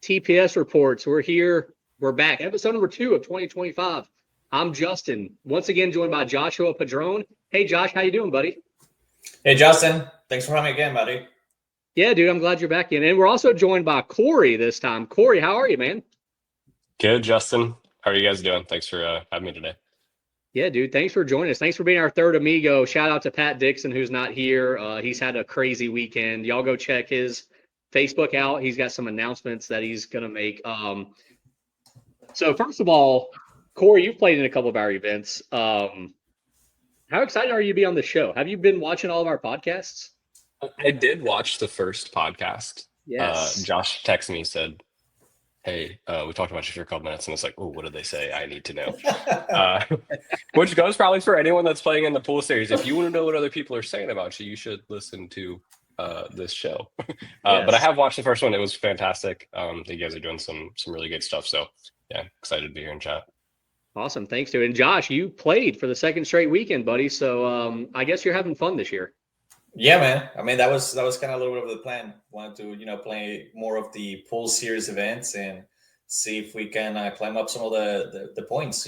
TPS reports. We're here. We're back. Episode number 2 of 2025. I'm Justin. Once again, joined by Joshua Padron. Hey, Josh, how you doing, buddy? Hey, Justin. Thanks for having me again, buddy. Yeah, dude, I'm glad you're back in. And we're also joined by Corey this time. Corey, how are you, man? Good, Justin. How are you guys doing? Thanks for having me today. Yeah, dude, thanks for joining us. Thanks for being our third amigo. Shout out to Pat Dixon, who's not here. He's had a crazy weekend. Y'all go check his Facebook out. He's got some announcements that he's going to make. So first of all, Corey, you've played in a couple of our events. How excited are you to be on the show? Have you been watching all of our podcasts? I did watch the first podcast. Yes. Josh texted me, said, hey, we talked about you for a couple minutes, and it's like, oh, what did they say? I need to know. Which goes probably for anyone that's playing in the pool series. If you want to know what other people are saying about you, you should listen to this show. But I have watched the first one. It was fantastic. You guys are doing some really good stuff. So yeah, excited to be here in chat. Awesome. Thanks, dude. And Josh, you played for the second straight weekend, buddy. So I guess you're having fun this year. Yeah, man. I mean, that was kind of a little bit of the plan. Wanted to, play more of the pool series events and see if we can climb up some of the points,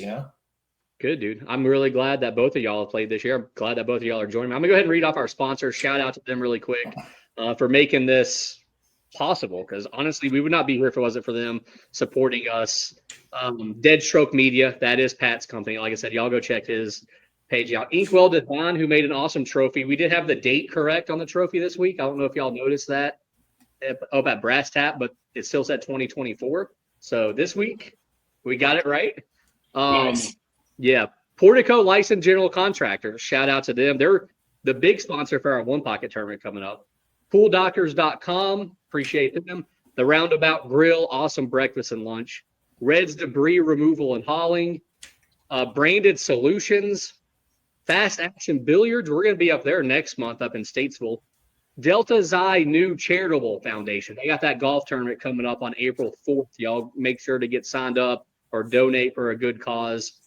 Good, dude. I'm really glad that both of y'all have played this year. I'm glad that both of y'all are joining me. I'm going to go ahead and read off our sponsors. Shout out to them really quick for making this possible, because honestly, we would not be here if it wasn't for them supporting us. Dead Stroke Media, that is Pat's company. Like I said, y'all go check his page out. Inkwell Design, who made an awesome trophy. We did have the date correct on the trophy this week. I don't know if y'all noticed that up at Brass Tap, but it still said 2024. So this week, we got it right. Nice. Yeah. Portico Licensed General Contractor. Shout out to them. They're the big sponsor for our One Pocket tournament coming up. PoolDoctors.com. Appreciate them. The Roundabout Grill. Awesome breakfast and lunch. Red's Debris Removal and Hauling. Branded Solutions. Fast Action Billiards. We're going to be up there next month up in Statesville. Delta Xi New Charitable Foundation. They got that golf tournament coming up on April 4th. Y'all make sure to get signed up or donate for a good cause.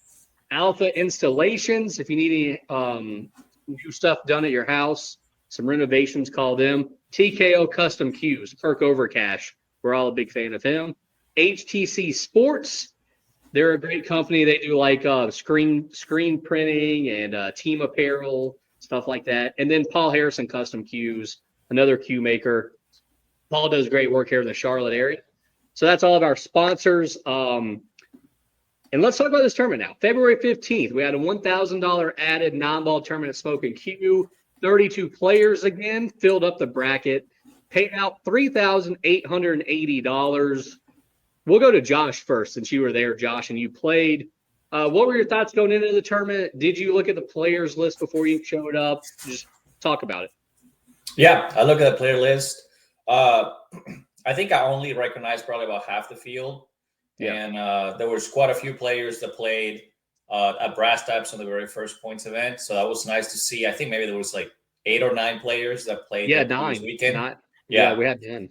Alpha Installations. If you need any new stuff done at your house, some renovations, call them. TKO Custom Cues. Kirk Overcash. We're all a big fan of him. HTC Sports. They're a great company. They do like screen printing and team apparel, stuff like that. And then Paul Harrison Custom Cues, another cue maker. Paul does great work here in the Charlotte area. So that's all of our sponsors. And let's talk about this tournament now. February 15th, we had a $1,000 added non-ball tournament at Smoke and Q. 32 players again, filled up the bracket, paid out $3,880. We'll go to Josh first, since you were there, Josh, and you played. What were your thoughts going into the tournament? Did you look at the players list before you showed up? Just talk about it. Yeah, I look at the player list. I think I only recognized probably about half the field. Yeah. And there was quite a few players that played at Brass Taps on the very first points event. So that was nice to see. I think maybe there was like 8 or 9 players that played this weekend. Yeah, we had 10.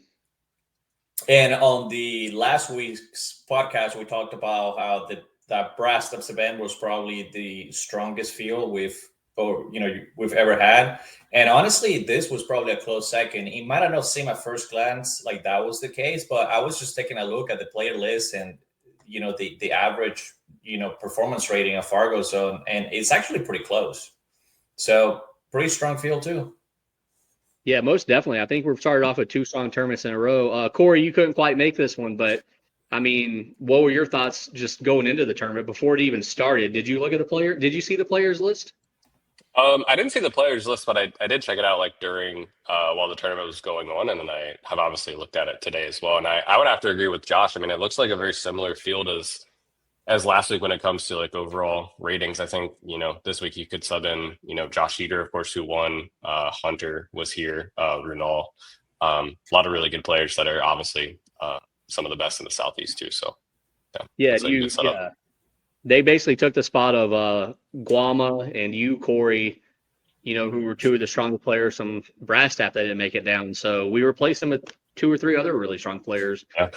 And on the last week's podcast, we talked about how that Brass Taps event was probably the strongest field we've ever had. And honestly, this was probably a close second. It might have not seemed at first glance like that was the case, but I was just taking a look at the player list and the average performance rating of Fargo Zone, and it's actually pretty close. So pretty strong field too. Yeah, most definitely. I think we've started off with 2 strong tournaments in a row. Corey, you couldn't quite make this one, but I mean, what were your thoughts just going into the tournament before it even started? Did you look at the player? Did you see the players list? I didn't see the players list, but I did check it out like during while the tournament was going on, and then I have obviously looked at it today as well. And I would have to agree with Josh. I mean, it looks like a very similar field as last week when it comes to like overall ratings. I think, this week you could sub in, Josh Eater, of course, who won. Hunter was here, Runal. A lot of really good players that are obviously some of the best in the Southeast too. So yeah, they basically took the spot of Guama and you, Corey, who were 2 of the strongest players from Brass Tap that didn't make it down. So we replaced them with 2 or 3 other really strong players. Yeah.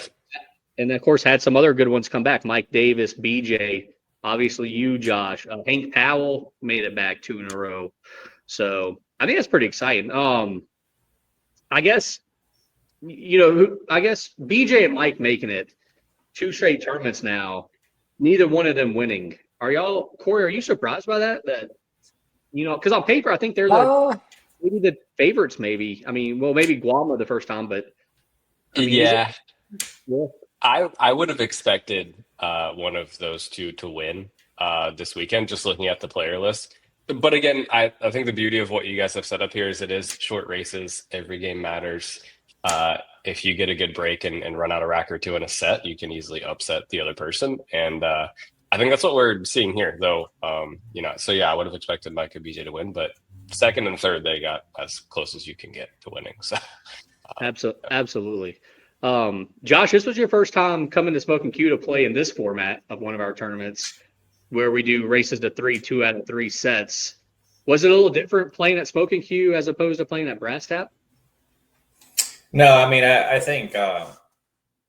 And of course, had some other good ones come back. Mike Davis, BJ, obviously you, Josh. Hank Powell made it back 2 in a row. So I think that's pretty exciting. I guess I guess BJ and Mike making it 2 straight tournaments now, neither one of them winning. Corey, are you surprised by that? Because on paper, I think they're maybe the favorites, maybe. I mean, well, maybe Guam the first time, but I mean, is it? Yeah, Yeah. I would have expected one of those two to win this weekend, just looking at the player list. But again, I think the beauty of what you guys have set up here is it is short races. Every game matters. If you get a good break and run out a rack or two in a set, you can easily upset the other person. And I think that's what we're seeing here, though. So yeah, I would have expected Mike and BJ to win, but second and third, they got as close as you can get to winning. So Absolutely. Josh, this was your first time coming to Smoking Q to play in this format of one of our tournaments where we do races to 3, 2 out of 3 sets. Was it a little different playing at Smoking Q as opposed to playing at Brass Tap? No, I mean, I think I've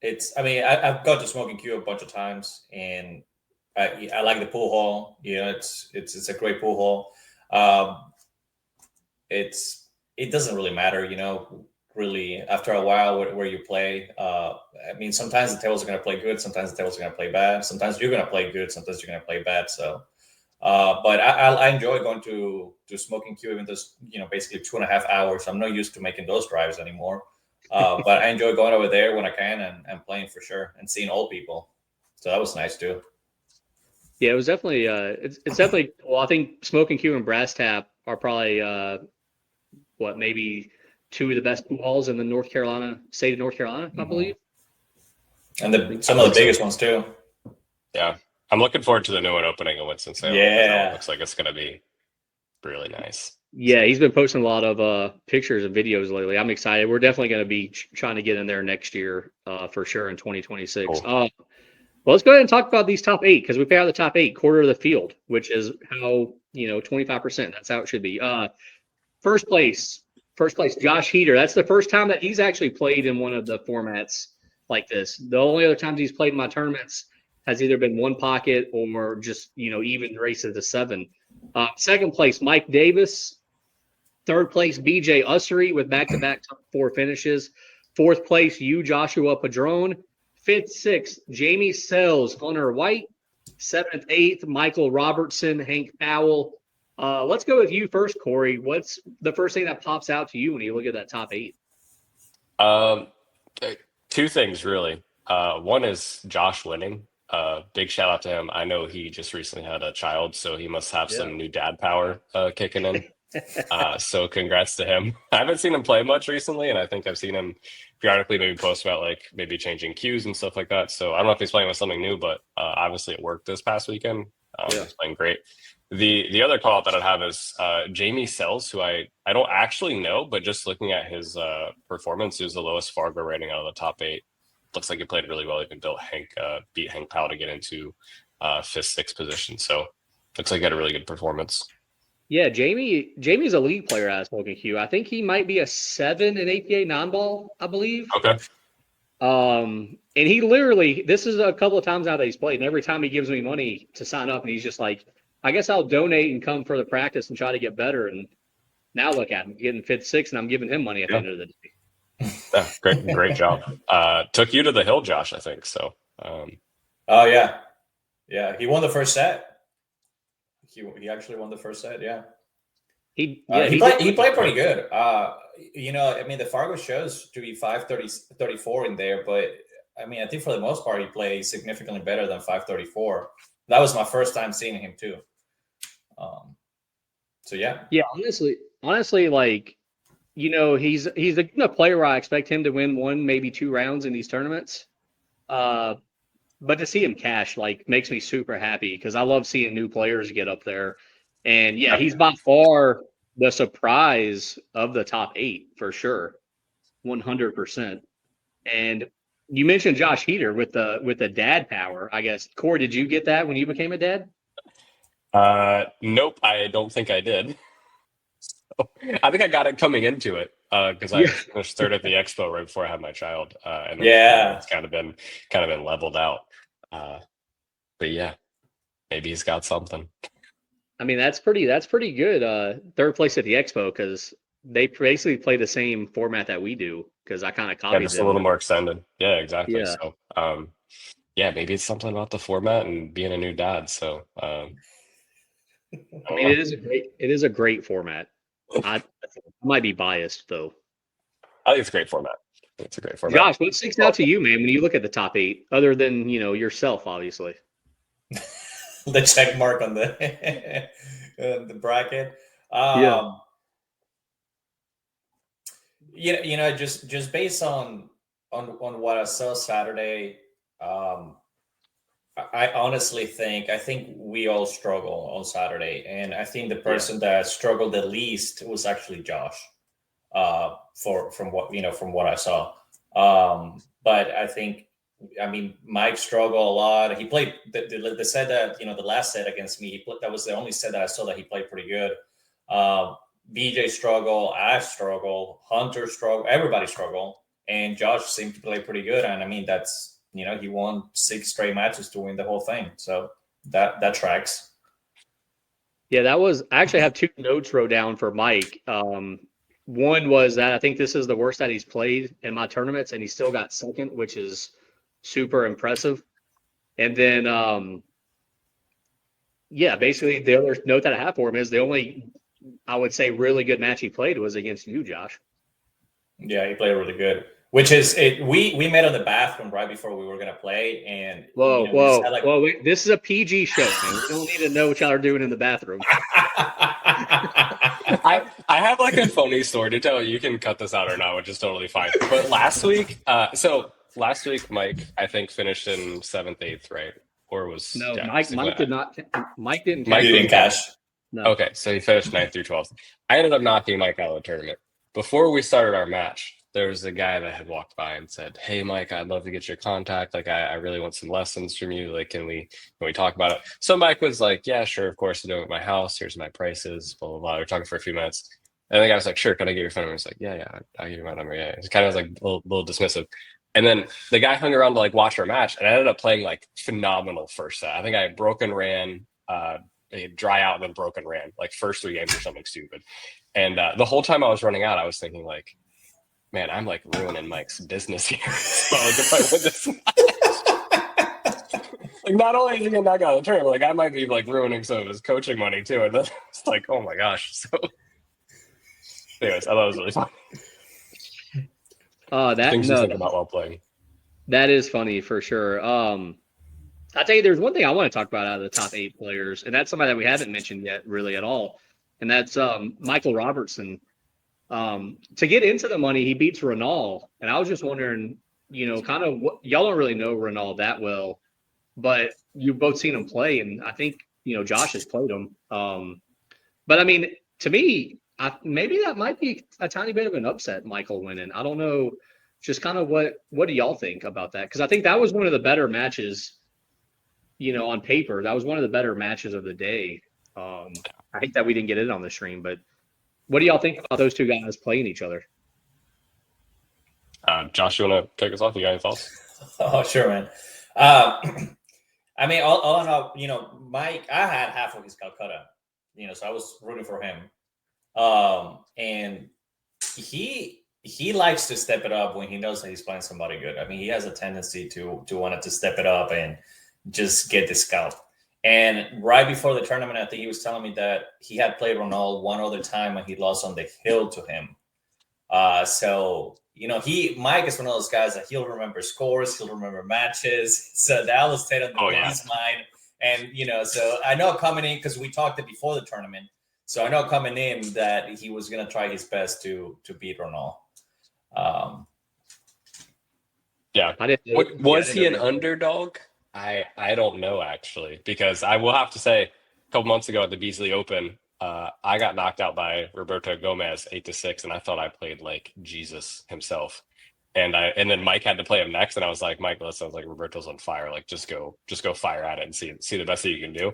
gone to Smoking Q a bunch of times, and I like the pool hall. It's a great pool hall. It doesn't really matter, really after a while where you play. I mean, sometimes the tables are going to play good, sometimes the tables are going to play bad, sometimes you're going to play good, sometimes you're going to play bad. So, but I enjoy going to Smoking Q, even though it's, basically 2.5 hours. I'm not used to making those drives anymore. But I enjoy going over there when I can and playing for sure and seeing old people. So that was nice too. Yeah, it was definitely it's definitely well, I think Smoking Q and Brass Tap are probably maybe 2 of the best pool halls in the state of North Carolina, I believe. And some of the biggest ones too. yeah, I'm looking forward to the new one opening in Winston-Salem. Yeah. It looks like it's going to be really nice. Yeah, he's been posting a lot of pictures and videos lately. I'm excited. We're definitely going to be trying to get in there next year for sure in 2026. Cool. Well, let's go ahead and talk about these top 8 because we pay out the top 8, quarter of the field, which is how 25%. That's how it should be. First place, Josh Heater. That's the first time that he's actually played in one of the formats like this. The only other times he's played in my tournaments has either been one pocket or just even races to 7. Second place, Mike Davis. Third place, BJ Ussery with back-to-back top 4 finishes. Fourth place, Joshua Padron. Fifth, sixth, Jamie Sells, Hunter White. Seventh, eighth, Michael Robertson, Hank Powell. Let's go with you first, Corey. What's the first thing that pops out to you when you look at that top 8? Two things really. One is Josh winning. Big shout out to him. I know he just recently had a child, so he must have some new dad power kicking in. So congrats to him. I haven't seen him play much recently, and I think I've seen him periodically maybe post about like maybe changing cues and stuff like that. So I don't know if he's playing with something new, but obviously it worked this past weekend. He's playing great. The other call out that I'd have is Jamie Sells, who I don't actually know, but just looking at his performance, he was the lowest Fargo rating out of the top 8. Looks like he played really well. Even beat Hank Powell to get into 5th, 6th position. So looks like he had a really good performance. Yeah, Jamie's a league player at Smoking Q. I think he might be a 7 in APA non-ball, I believe. Okay. And he literally, this is a couple of times now that he's played, and every time he gives me money to sign up, and he's just like, I guess I'll donate and come for the practice and try to get better. And now look at him getting 5th, 6th, and I'm giving him money at the end of the day. Yeah, great job. Took you to the hill, Josh, I think. So. Oh yeah, he won the first set. He actually won the first set. Yeah. He played pretty good. I mean, the Fargo shows to be 5:34 in there, but I mean, I think for the most part, he played significantly better than 5:34. That was my first time seeing him too. So yeah. Yeah, honestly, like, he's the kind of player where I expect him to win 1, maybe 2 rounds in these tournaments. But to see him cash makes me super happy because I love seeing new players get up there. And yeah, he's by far the surprise of the top 8 for sure, 100%. And you mentioned Josh Heater with the dad power. I guess, Corey, did you get that when you became a dad? Nope, I don't think I did. So, I think I got it coming into it because I finished 3rd at the expo right before I had my child, and it's kind of been leveled out. But yeah, maybe he's got something. I mean, that's pretty good. 3rd place at the expo because they basically play the same format that we do because I kind of Yeah, copied just a them. little more extended. Yeah, exactly. Yeah. So, yeah, maybe it's something about the format and being a new dad. So, I mean, it is a great format. I might be biased though. I think it's a great format. It's a great format. Josh, what sticks out to you, man, when you look at the top 8, other than yourself, obviously? The check mark on the the bracket. Yeah. Just based on what I saw Saturday, I honestly think we all struggle on Saturday, and I think the person that struggled the least was actually Josh. From what I saw, but I mean, Mike struggled a lot. He played the set that the last set against me. That was the only set that I saw that he played pretty good. BJ struggled, Ash struggled, Hunter struggled, everybody struggled, and Josh seemed to play pretty good. And I mean, that's he won 6 straight matches to win the whole thing, so that tracks. Yeah, that was. I actually have 2 notes wrote down for Mike. One was that I think this is the worst that he's played in my tournaments, and he still got second, which is super impressive. And then, yeah, basically the other note that I have for him is the only, I would say, really good match he played was against you, Josh. Yeah, he played really good. Which is it? We met in the bathroom right before we were gonna play, and whoa! Wait, this is a PG show, man. We don't need to know what y'all are doing in the bathroom. I have like a funny story to tell. You can cut this out or not, which is totally fine. But last week, Mike, I think finished in 7th, 8th, right? Or was no, yeah, Mike did not. Mike didn't. Mike didn't cash. No. Okay, so he finished 9th through 12th. I ended up knocking Mike out of the tournament. Before we started our match, there was a guy that had walked by and said, "Hey, Mike, I'd love to get your contact. Like, I really want some lessons from you. Like, can we talk about it?" So Mike was like, "Yeah, sure, of course. You know, at my house. Here's my prices. Blah blah blah." We were talking for a few minutes, and the guy was like, "Sure, can I get your phone number?" He's like, "Yeah, I'll give you my number." Yeah, it's kind of like a little dismissive. And then the guy hung around to like watch our match, and I ended up playing like phenomenal first set. I think I had broken ran, dry out, and then broken ran like first 3 games or something stupid. And the whole time I was running out, I was thinking like, man, I'm like ruining Mike's business here. So like if I win this match, like not only is he gonna knock out the tournament, like I might be like ruining some of his coaching money too. And then it's like, oh my gosh. So anyways, I thought it was really fun. Things to think about while playing. That is funny for sure. I tell you, there's one thing I want to talk about out of the top 8 players, and that's somebody that we haven't mentioned yet really at all. And that's Michael Robertson. To get into the money, he beats Renal. And I was just wondering, kind of what y'all don't really know Renal that well, but you've both seen him play. And I think, Josh has played him. But I mean, to me, maybe that might be a tiny bit of an upset, Michael winning. I don't know. Just kind of what do y'all think about that? Because I think that was one of the better matches, on paper. That was one of the better matches of the day. I hate that we didn't get it on the stream, but what do y'all think about those 2 guys playing each other? Josh, you want to kick us off? You got any thoughts? Oh, sure, man. I mean, all in all, Mike, I had half of his Calcutta, so I was rooting for him. And he likes to step it up when he knows that he's playing somebody good. I mean, he has a tendency to want to step it up and just get the scalp. And right before the tournament, I think he was telling me that he had played Ronald one other time and he lost on the hill to him. So, Mike is one of those guys that he'll remember scores, he'll remember matches. So that will stay on his mind. And, so I know coming in, because we talked it before the tournament. So I know coming in that he was going to try his best to beat Ronald. Yeah. Was he an underdog? I don't know, actually, because I will have to say a couple months ago at the Beasley Open, I got knocked out by Roberto Gomez 8-6, and I thought I played like Jesus himself. And then Mike had to play him next, and I was like, Mike, that sounds like Roberto's on fire. Like, just go fire at it and see the best that you can do.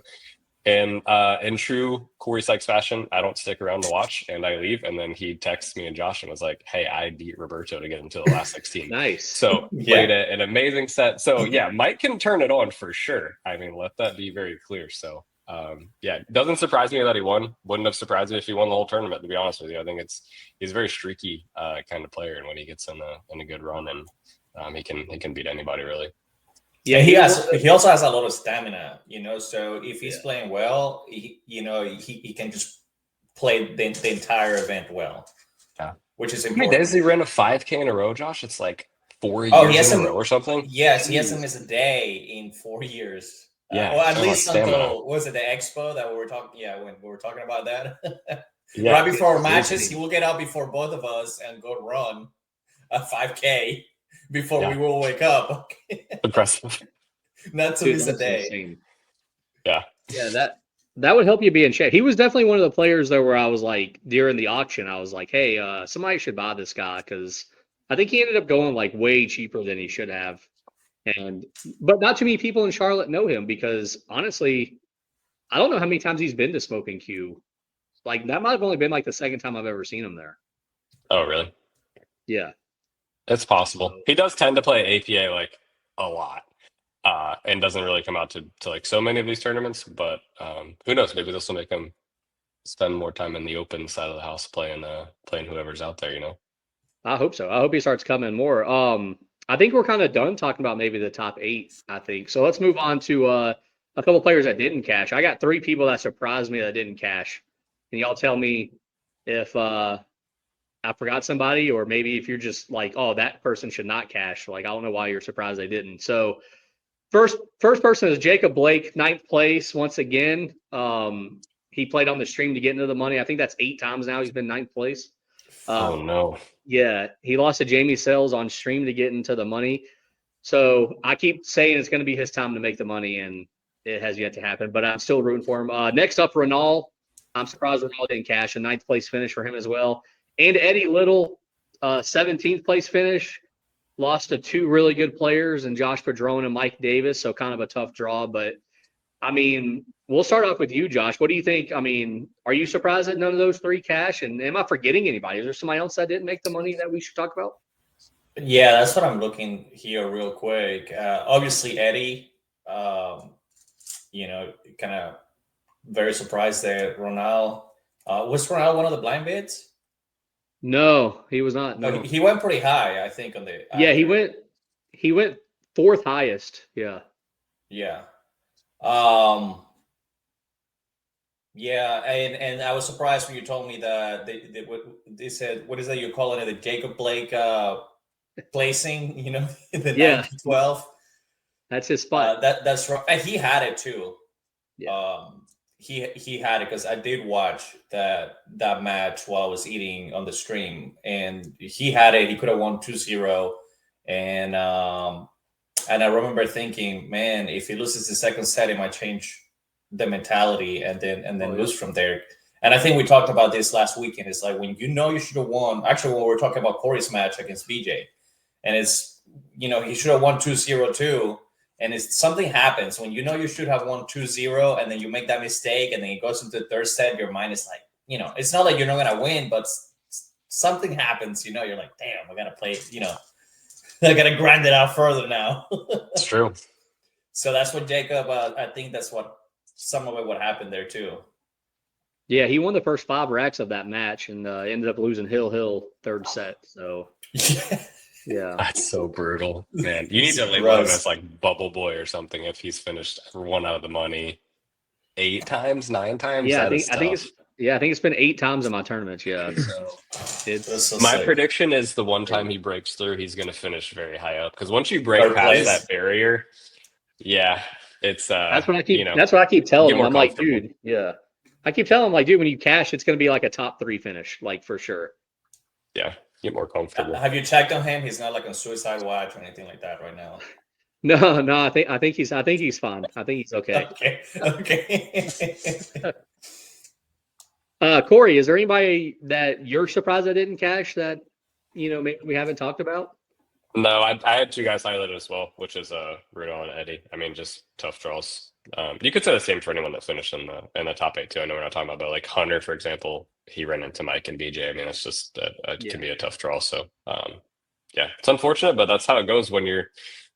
And in true Corey Sykes fashion, I don't stick around to watch, and I leave. And then he texts me and Josh and was like, "Hey, I beat Roberto to get into the last 16." Nice. So played an amazing set. So yeah, Mike can turn it on for sure. I mean, let that be very clear. So Yeah, doesn't surprise me that he won. Wouldn't have surprised me if he won the whole tournament, to be honest with you. I think he's a very streaky kind of player, and when he gets in a good run, and he can beat anybody really. Yeah, he also has a lot of stamina, so if he's playing well, he can just play the entire event well. Yeah. Which is important. How many days he ran a 5K in a row, Josh? It's like 4 years in a row or something. Yes, he hasn't missed a day in 4 years. Yeah, well, at least until was it the expo that we were talking? Yeah, when we were talking about that. Right before our matches, he will get up before both of us and go run a 5K before we will wake up. Impressive. Not to miss a day. Insane. Yeah. That would help you be in shape. He was definitely one of the players though where I was like during the auction, I was like, hey, somebody should buy this guy because I think he ended up going like way cheaper than he should have. But not too many people in Charlotte know him because honestly, I don't know how many times he's been to Smoking Q. Like that might have only been like the second time I've ever seen him there. Oh, really? Yeah. It's possible. He does tend to play APA like a lot. And doesn't really come out to like so many of these tournaments, but who knows? Maybe this will make him spend more time in the open side of the house playing whoever's out there, I hope so. I hope he starts coming more. I think we're kind of done talking about maybe the top 8, I think. So let's move on to a couple players that didn't cash. I got 3 people that surprised me that didn't cash. And y'all tell me if I forgot somebody or maybe if you're just like, oh, that person should not cash. Like, I don't know why you're surprised they didn't. So First person is Jacob Blake, 9th place once again. He played on the stream to get into the money. I think that's 8 times now he's been 9th place. Oh no. Yeah, he lost to Jamie Sells on stream to get into the money. So I keep saying it's going to be his time to make the money, and it has yet to happen. But I'm still rooting for him. Next up, Renal. I'm surprised Renal didn't cash a 9th place finish for him as well. And Eddie Little, 17th place finish. Lost to 2 really good players and Josh Padron and Mike Davis, so kind of a tough draw. But, I mean, we'll start off with you, Josh. What do you think? I mean, are you surprised that none of those 3 cash? And am I forgetting anybody? Is there somebody else that didn't make the money that we should talk about? Yeah, that's what I'm looking here real quick. Obviously, Eddie, kind of very surprised that Ronald. Was Ronald one of the blind bids? No, he was not. No. He went pretty high, I think, on the. Yeah, he went 4th highest. Yeah. Yeah. Yeah, and I was surprised when you told me that they said, what is that you're calling it, the Jacob Blake placing, the 9-12. That's his spot. That's right. And he had it too. Yeah. He had it because I did watch that match while I was eating on the stream, and he had it. He could have won 2-0, and I remember thinking, man, if he loses the second set, it might change the mentality, and then lose from there. And I think we talked about this last weekend. It's like when you should have won. Actually, when we were talking about Corey's match against BJ, and it's he should have won 2-0 too. And it's something happens when you should have won 2-0, and then you make that mistake, and then it goes into the third set. Your mind is like, it's not like you're not gonna win, but something happens. You're like, damn, I gotta play. I gotta grind it out further now. It's true. So that's what Jacob. I think that's what some of it what happened there too. Yeah, he won the first 5 racks of that match and ended up losing Hill third set. So. Yeah, that's so brutal, man. You need to label him as like Bubble Boy or something if he's finished 1 out of the money 8 times, 9 times. Yeah, I think it's been 8 times in my tournaments. Yeah, so it's my prediction is the one time he breaks through, he's going to finish very high up because once you break past that barrier, it's that's what I keep. That's what I keep telling him. I'm like, dude, I keep telling him like, dude, when you cash, it's going to be like a top 3 finish, like for sure. Yeah. Get more comfortable. Have you checked on him? He's not like on suicide watch or anything like that right now. No. I think he's fine. I think he's okay. Okay. Corey, is there anybody that you're surprised I didn't cash that we haven't talked about? No, I had 2 guys highlighted as well, which is Rudo and Eddie. I mean, just tough draws. You could say the same for anyone that finished in the top 8 too. I know we're not talking about, but like Hunter, for example, he ran into Mike and BJ. I mean, it's just it can be a tough draw. So it's unfortunate, but that's how it goes when you're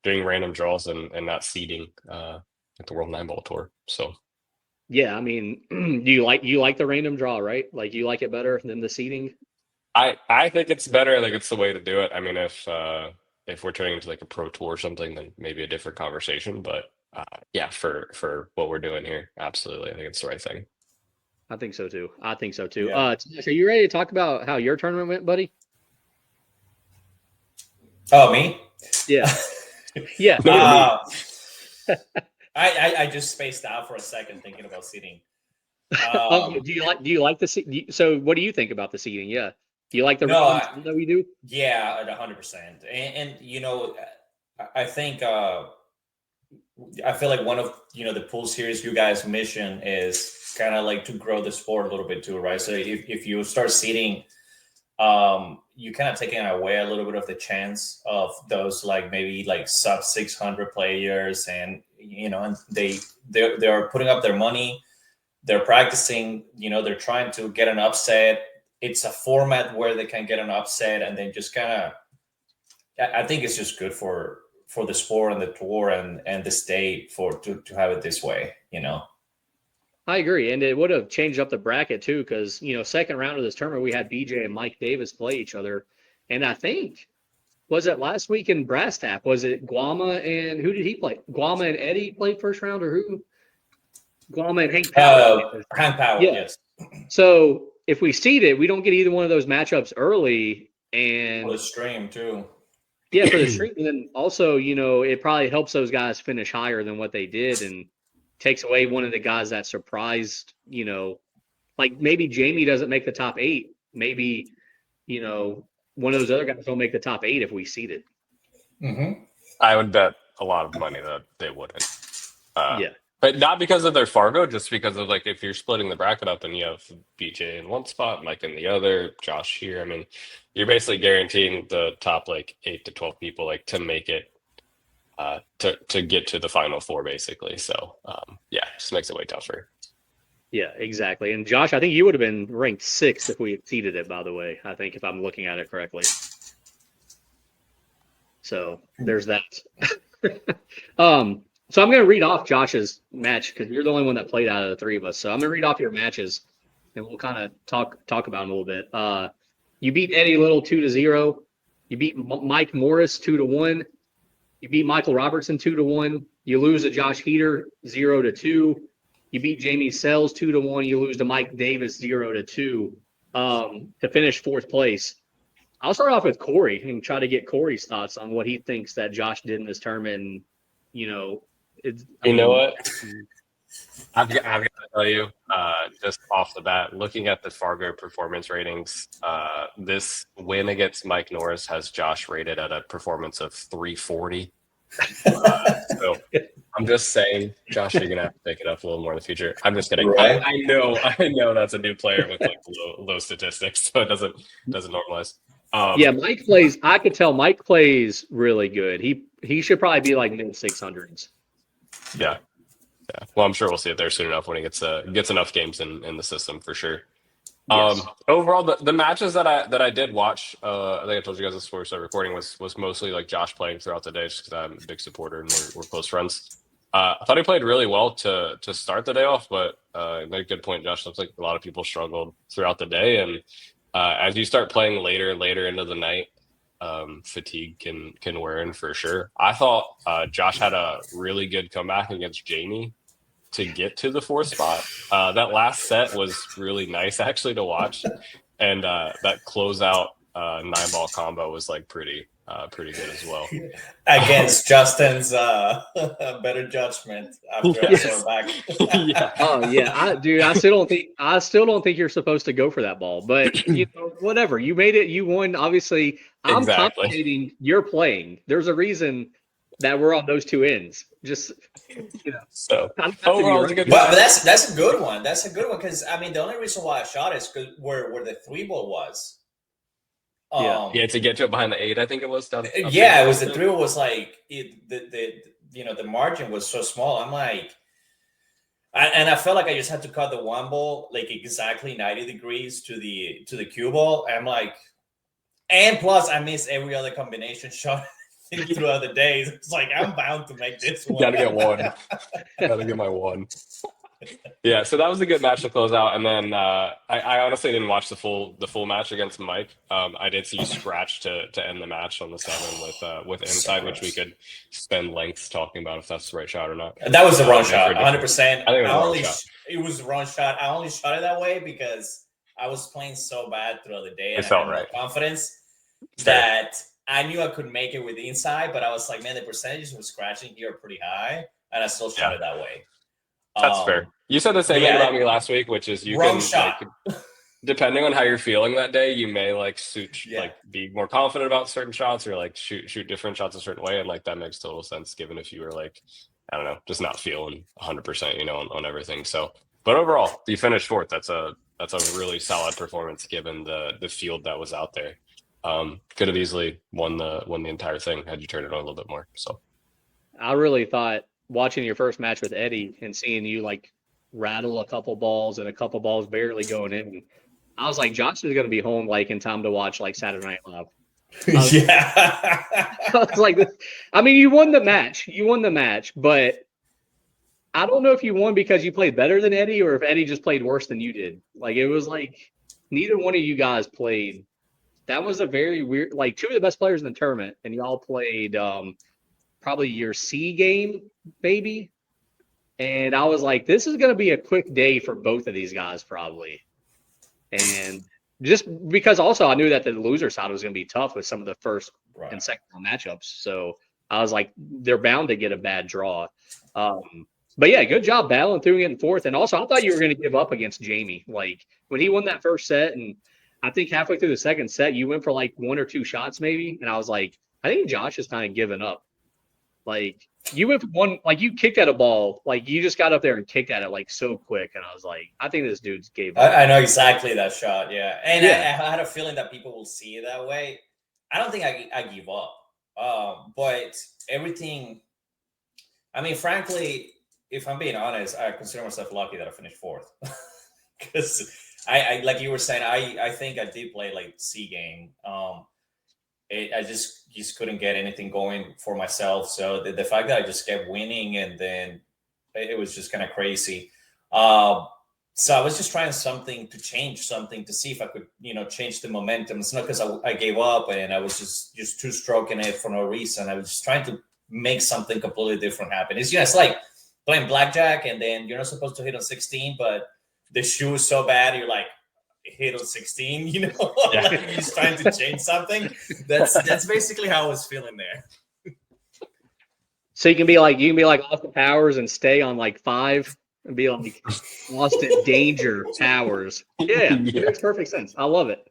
doing random draws and not seeding at the World 9 Ball Tour. So Yeah, I mean, you like the random draw, right? Like you like it better than the seeding? I think it's better. I think it's the way to do it. I mean, if we're turning into like a pro tour or something, then maybe a different conversation. But yeah, for what we're doing here, absolutely, I think it's the right thing. I think so too. I think so too. Yeah. Tash, are you ready to talk about how your tournament went, buddy? Oh, me? Yeah. Yeah. Uh, I just spaced out for a second thinking about seating. Do you like the so what do you think about the seating? Yeah. Do you like the No, random that we do? yeah, at 100%. And you know, I think I feel like one of the pool series you guys' mission is kind of like to grow the sport a little bit too, right? So if you start seating, you kind of taking away a little bit of the chance of those like maybe like sub 600 players, and and they are putting up their money, they're practicing, they're trying to get an upset. It's a format where they can get an upset, and then just kind of, I think it's just good for the sport and the tour and the state to have it this way. I agree, and it would have changed up the bracket too, because second round of this tournament we had BJ and Mike Davis play each other, and I think was it last week in Brass Tap? Was it Guama and who did he play? Guama and Eddie played first round, or who? Guama and Hank Powell. Hank Powell, Yeah. yes. So if we seed it, we don't get either one of those matchups early, and For the stream too. yeah, for the stream, and then also it probably helps those guys finish higher than what they did, and takes away one of the guys that surprised, like maybe Jamie doesn't make the top 8. Maybe, one of those other guys don't make the top 8 if we seed it. Mm-hmm. I would bet a lot of money that they wouldn't. Yeah. But not because of their Fargo, just because of like if you're splitting the bracket up and you have BJ in one spot, Mike in the other, Josh here. I mean, you're basically guaranteeing the top like 8 to 12 people like to make it to get to the final 4 basically. So yeah, just makes it way tougher. Yeah, exactly. And Josh, I think you would have been ranked 6th if we had seeded it, by the way, I think, if I'm looking at it correctly. So there's that. So I'm going to read off Josh's match because you're the only one that played out of the 3 of us. So I'm going to read off your matches, and we'll kind of talk about them a little bit. You beat Eddie Little 2-0. You beat Mike Morris 2-1. You beat Michael Robertson 2-1. You lose to Josh Heater 0-2. You beat Jamie Sells 2-1. You lose to Mike Davis 0-2 to finish 4th place. I'll start off with Corey and try to get Corey's thoughts on what he thinks that Josh did in this tournament. And, what? I've got to tell you, just off the bat, looking at the Fargo performance ratings, this win against Mike Norris has Josh rated at a performance of 340. So I'm just saying, Josh, you're gonna have to pick it up a little more in the future. I'm just kidding. Right. I know that's a new player with like low statistics, so it doesn't normalize. Yeah, Mike plays. I could tell Mike plays really good. He should probably be like mid 600s. Yeah. Well, I'm sure we'll see it there soon enough when he gets enough games in the system for sure. Yes. Overall, the matches that I did watch, I think I told you guys this before we started recording, was mostly like Josh playing throughout the day, just because I'm a big supporter and we're close friends. I thought he played really well to start the day off, but you made a good point, Josh. Looks like a lot of people struggled throughout the day, and as you start playing later and later into the night, fatigue can wear in for sure. I thought Josh had a really good comeback against Jamie to get to the 4th spot. That last set was really nice actually to watch, and that closeout 9-ball combo was like pretty good as well. Against Justin's better judgment after I saw back. Yeah. Oh yeah, dude. I still don't think you're supposed to go for that ball, but whatever. You made it. You won. Obviously, I'm Exactly. commentating. You're playing. There's a reason that we're on those 2 ends. Just So overall, it's a good But that's a good one. That's a good one because I mean the only reason why I shot is because where the 3-ball was. Yeah, to get to it behind the 8, I think it was done. Yeah, it was the 3-ball was like the margin was so small. I'm like, and I felt like I just had to cut the 1 ball like exactly 90 degrees to the cue ball. I'm like, and plus I missed every other combination shot throughout the days. It's like I'm bound to make this one. Gotta get one. Gotta get my one. Yeah, so that was a good match to close out, and then I honestly didn't watch the full match against Mike. I did see you scratch to end the match on the 7 with So inside, which we gross. could spend lengths talking about if that's the right shot or not. That was the wrong Maybe for shot, a different- 100%. I think it was a wrong shot. It was the wrong shot. I only shot it that way because I was playing so bad throughout the day, and It I felt had no right. confidence Fair. that I knew I could make it with the inside. But I was like, man, the percentages with scratching here are pretty high, and I still shot Yeah. it that way. That's fair. You said the same thing yeah, about me last week, which is you wrong can shot. like, depending on how you're feeling that day, you may like Yeah. like be more confident about certain shots or like shoot different shots a certain way, and like that makes total sense given if you were like, I don't know, just not feeling 100%, on everything. So, but overall, you finished fourth. That's a really solid performance given the field that was out there. Could have easily won the entire thing had you turned it on a little bit more. So I really thought watching your first match with Eddie and seeing you like rattle a couple balls and a couple balls barely going in, I was like, Josh is going to be home like in time to watch like Saturday Night Live. Yeah. I was like, I mean, you won the match. You won the match, but I don't know if you won because you played better than Eddie or if Eddie just played worse than you did. Like, it was like neither one of you guys played. That was a very weird, like two of the best players in the tournament, and y'all played probably your C game, maybe. And I was like, this is going to be a quick day for both of these guys, probably. And just because also I knew that the loser side was going to be tough with some of the first and second round matchups. So I was like, they're bound to get a bad draw. But yeah, good job battling through it in fourth. And also, I thought you were going to give up against Jamie. Like when he won that first set, and I think halfway through the second set, you went for like 1 or 2 shots maybe. And I was like, I think Josh is kind of giving up. Like you went for one, like you kicked at a ball, like you just got up there and kicked at it like so quick. And I was like, I think this dude's gave up. I know exactly that shot. Yeah. And Yeah. I had a feeling that people will see it that way. I don't think I give up. But everything, I mean, frankly, if I'm being honest, I consider myself lucky that I finished fourth. Because I like you were saying, I think I did play like C game. I just couldn't get anything going for myself. So the fact that I just kept winning, and then it was just kind of crazy. So I was just trying something to change something to see if I could, change the momentum. It's not because I gave up and I was just two stroking it for no reason. I was just trying to make something completely different happen. It's like playing blackjack, and then you're not supposed to hit on 16, but the shoe is so bad, you're like, hit on 16, Yeah. like you're just trying to change something. That's basically how I was feeling there. So you can be like Austin Powers and stay on like 5 and be like Austin Danger Powers. Yeah, it makes perfect sense. I love it.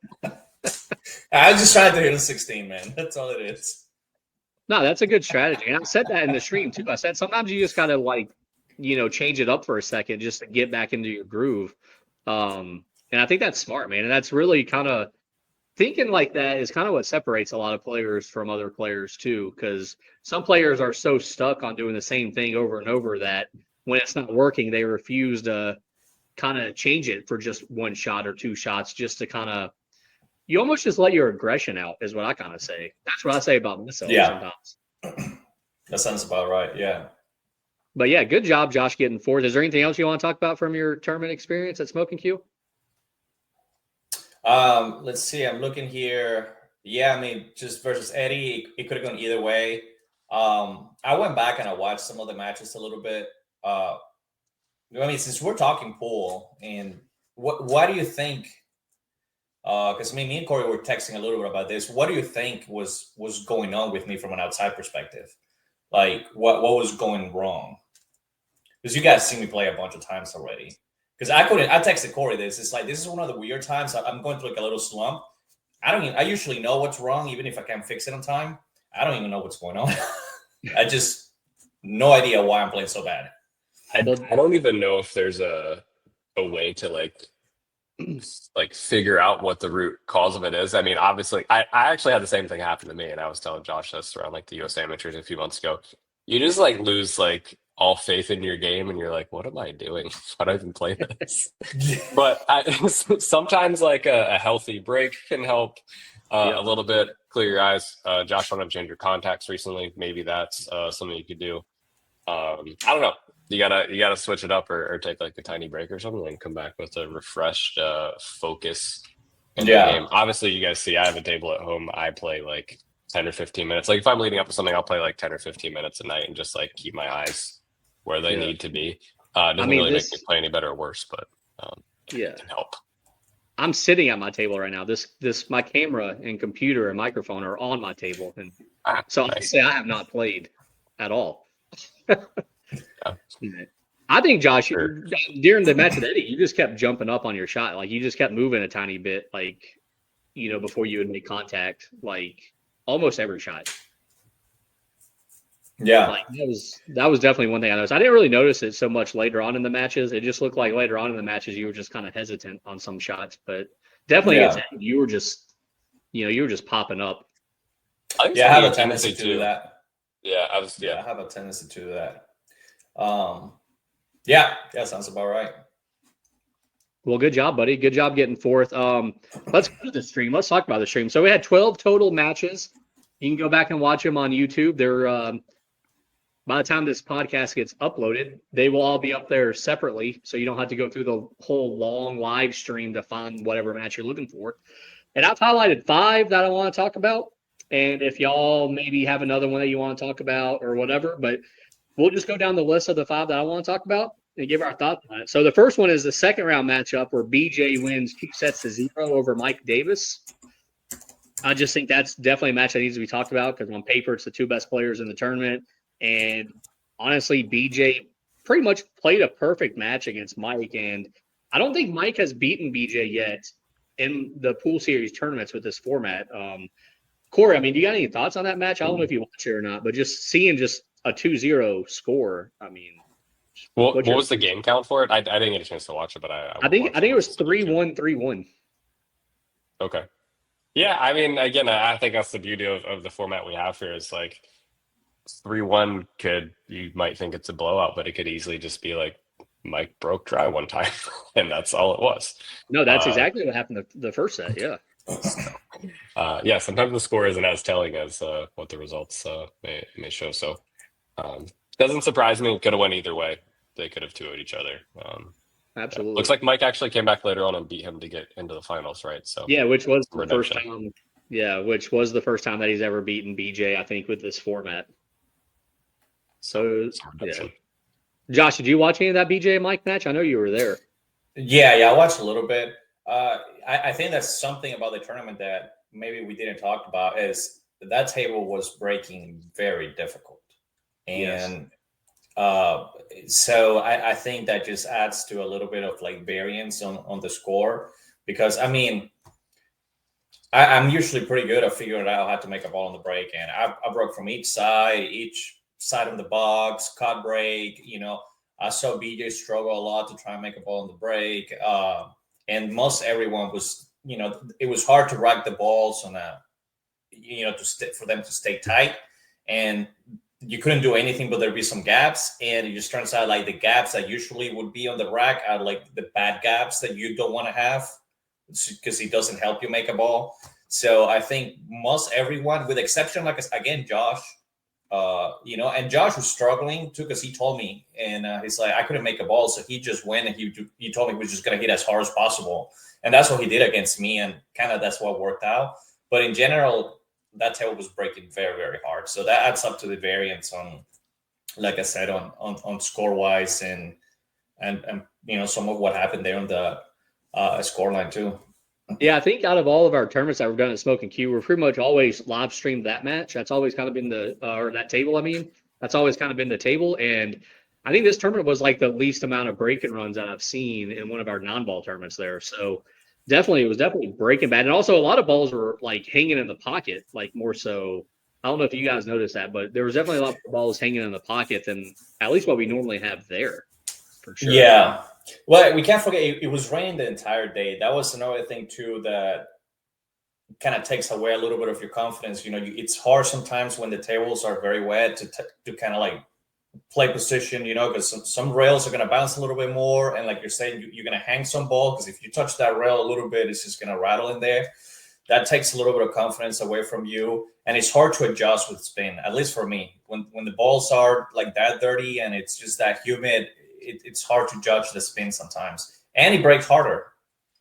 I was just trying to hit on 16, man. That's all it is. No, that's a good strategy. And I said that in the stream too. I said sometimes you just gotta change it up for a second just to get back into your groove. And I think that's smart, man. And that's really kind of thinking like that is kind of what separates a lot of players from other players too. Because some players are so stuck on doing the same thing over and over that when it's not working, they refuse to kind of change it for just 1 shot or 2 shots, just to kind of you almost just let your aggression out is what I kind of say. That's what I say about myself sometimes. That sounds about right. Yeah. But yeah, good job, Josh, getting fourth. Is there anything else you want to talk about from your tournament experience at Smoking Q? Let's see. I'm looking here. Yeah, I mean, just versus Eddie, it could have gone either way. I went back and I watched some of the matches a little bit. I mean, since we're talking pool, and what do you think? Because me and Corey were texting a little bit about this. What do you think was going on with me from an outside perspective? Like, what was going wrong? Because you guys see me play a bunch of times already. Because I texted Corey this. It's like, this is one of the weird times. I'm going through like a little slump. I usually know what's wrong, even if I can't fix it on time. I don't even know what's going on. I just, no idea why I'm playing so bad. I don't even know if there's a way to like figure out what the root cause of it is. I mean, obviously, I actually had the same thing happen to me, and I was telling Josh this around like the U.S. amateurs a few months ago. You just like lose like all faith in your game, and you're like, what am I doing? Why do I even play this? But sometimes like a healthy break can help a little bit, clear your eyes. Josh, I don't have changed your contacts recently. Maybe that's something you could do. I don't know. You gotta switch it up or take like a tiny break or something and come back with a refreshed focus in the Yeah. game. Obviously, you guys see I have a table at home. I play like 10 or 15 minutes. Like if I'm leading up to something, I'll play like 10 or 15 minutes a night and just like keep my eyes where they Yeah. need to be. It I doesn't mean, really make me play any better or worse, but yeah. it can help. I'm sitting at my table right now. My camera and computer and microphone are on my table, and so I Nice. say I have not played at all. Yeah. I think Josh, Sure. during the match with Eddie, you just kept jumping up on your shot, like you just kept moving a tiny bit, like before you would make contact, like almost every shot. Yeah. Like that was definitely one thing I noticed. I didn't really notice it so much later on in the matches. It just looked like later on in the matches you were just kind of hesitant on some shots, but definitely against Yeah. Eddie, you were just popping up. I think Yeah, I it's have a your tendency to do that. Yeah, Yeah, I have a tendency to do that. Yeah, sounds about right. Well, good job, buddy. Good job getting fourth. Let's go to the stream. Let's talk about the stream. So we had 12 total matches. You can go back and watch them on YouTube. They're by the time this podcast gets uploaded, they will all be up there separately, so you don't have to go through the whole long live stream to find whatever match you're looking for. And I've highlighted 5 that I want to talk about. And if y'all maybe have another one that you want to talk about or whatever, but we'll just go down the list of the 5 that I want to talk about and give our thoughts on it. So the first one is the second round matchup where BJ wins 2-0 over Mike Davis. I just think that's definitely a match that needs to be talked about because on paper it's the 2 best players in the tournament. And honestly, BJ pretty much played a perfect match against Mike. And I don't think Mike has beaten BJ yet in the pool series tournaments with this format. Corey, I mean, do you got any thoughts on that match? I don't know if you watch it or not, but just seeing just a 2-0 score, I mean, what was the game count for it? I didn't get a chance to watch it, but I think it was 3-1, 3-1. Okay. Yeah, I mean, again, I think that's the beauty of the format we have here is like 3-1 you might think it's a blowout, but it could easily just be like Mike broke dry one time, and that's all it was. No, that's exactly what happened the first set. Yeah. Yeah, sometimes the score isn't as telling as what the results may show. So doesn't surprise me. It could have went either way. They could have 2-0'd each other. Absolutely. Yeah. Looks like Mike actually came back later on and beat him to get into the finals, right? So yeah, which was the first time. Yeah, which was the first time that he's ever beaten BJ, I think, with this format. So yeah. Josh, did you watch any of that BJ and Mike match? I know you were there. Yeah, I watched a little bit. I think that's something about the tournament that maybe we didn't talk about is that table was breaking very difficult. And so I think that just adds to a little bit of like variance on the score because I mean, I'm usually pretty good at figuring out how to make a ball on the break. And I broke from each side of the box, cut break, I saw BJ struggle a lot to try and make a ball on the break. And most everyone was, it was hard to rack the balls on for them to stay tight. And you couldn't do anything, but there'd be some gaps. And it just turns out like the gaps that usually would be on the rack are like the bad gaps that you don't want to have because it doesn't help you make a ball. So I think most everyone, with exception, like again, Josh, and Josh was struggling too because he told me, and he's like, I couldn't make a ball, so he just went and he told me he was just gonna hit as hard as possible, and that's what he did against me, and kind of that's what worked out. But in general, that table was breaking very, very hard, so that adds up to the variance on, like I said, on score wise and some of what happened there on the score line too. Yeah, I think out of all of our tournaments that we've done at Smoke and Q, we're pretty much always live streamed that match. That's always kind of been or that table. I mean, that's always kind of been the table. And I think this tournament was like the least amount of break and runs that I've seen in one of our non-ball tournaments there. So it was definitely breaking bad. And also a lot of balls were like hanging in the pocket, like more so. I don't know if you guys noticed that, but there was definitely a lot of balls hanging in the pocket than at least what we normally have there. For sure. Yeah. Well, we can't forget it was raining the entire day. That was another thing too that kind of takes away a little bit of your confidence. It's hard sometimes when the tables are very wet to kind of like play position. Because some rails are going to bounce a little bit more, and like you're saying, you're going to hang some ball because if you touch that rail a little bit, it's just going to rattle in there. that takes a little bit of confidence away from you, and it's hard to adjust with spin. At least for me, when the balls are like that dirty and it's just that humid, it's hard to judge the spin sometimes. And he breaks harder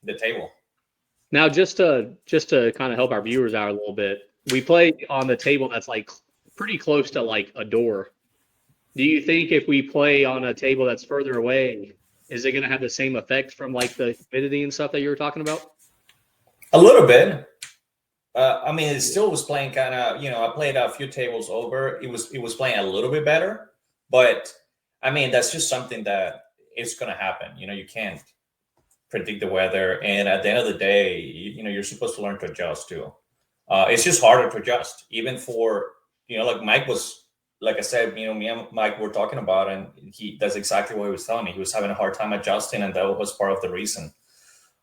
the table. Now, just to kind of help our viewers out a little bit, we play on the table that's like pretty close to like a door. Do you think if we play on a table that's further away, is it going to have the same effect from like the humidity and stuff that you were talking about? A little bit. I mean, it still was playing kind of, I played a few tables over. It was playing a little bit better, but I mean, that's just something that is going to happen. You can't predict the weather, and at the end of the day, you're supposed to learn to adjust too. It's just harder to adjust, even for like Mike was, like I said, me and Mike were talking about, and that's exactly what he was telling me. He was having a hard time adjusting, and that was part of the reason.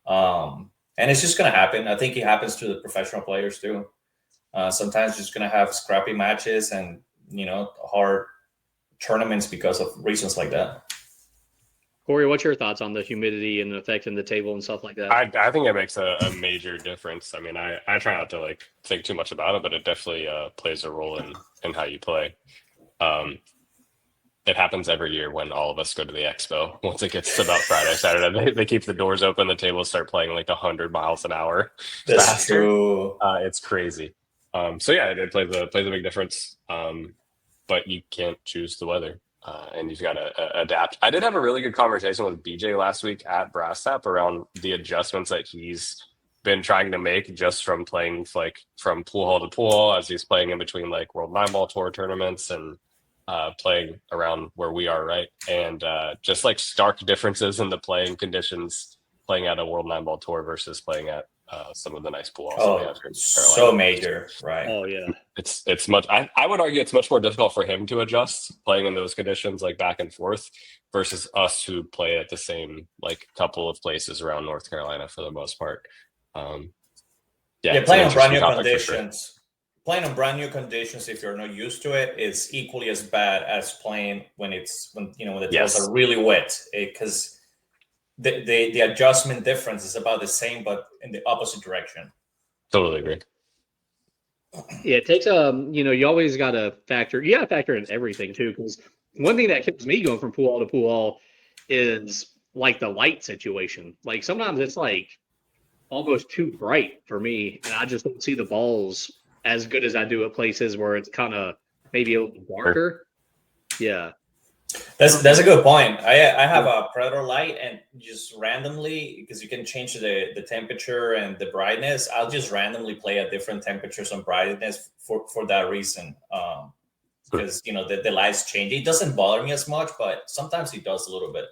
And it's just going to happen. I think it happens to the professional players too. Sometimes you're just going to have scrappy matches and hard tournaments because of reasons like that. Corey, what's your thoughts on the humidity and affecting the table and stuff like that? I think it makes a major difference. I mean, I try not to like think too much about it, but it definitely plays a role in how you play. It happens every year when all of us go to the expo. Once it gets to about Friday, Saturday, they keep the doors open. The tables start playing like 100 miles an hour. That's faster. true. It's crazy. So yeah, it plays a big difference. But you can't choose the weather. And you've got to adapt. I did have a really good conversation with BJ last week at Brass Tap around the adjustments that he's been trying to make just from playing like from pool hall to pool hall as he's playing in between like World 9-Ball Tour tournaments and playing around where we are, right? And just like stark differences in the playing conditions playing at a World 9-Ball Tour versus playing at some of the nice pool halls. Oh, so major, right? Oh yeah, it's much. I would argue it's much more difficult for him to adjust playing in those conditions, like back and forth, versus us who play at the same like couple of places around North Carolina for the most part. Playing on brand new conditions. Playing on brand new conditions, if you're not used to it, is equally as bad as playing when the tails are really wet, because the adjustment difference is about the same, but in the opposite direction. Totally agree. Yeah, it takes you always got to factor. You got to factor in everything too, because one thing that keeps me going from pool hall to pool hall is like the light situation. Like sometimes it's like almost too bright for me, and I just don't see the balls as good as I do at places where it's kind of maybe a little darker. Yeah. That's a good point. I have a Predator light, and just randomly, because you can change the temperature and the brightness, I'll just randomly play at different temperatures and brightness for that reason. Because the lights change. It doesn't bother me as much, but sometimes it does a little bit.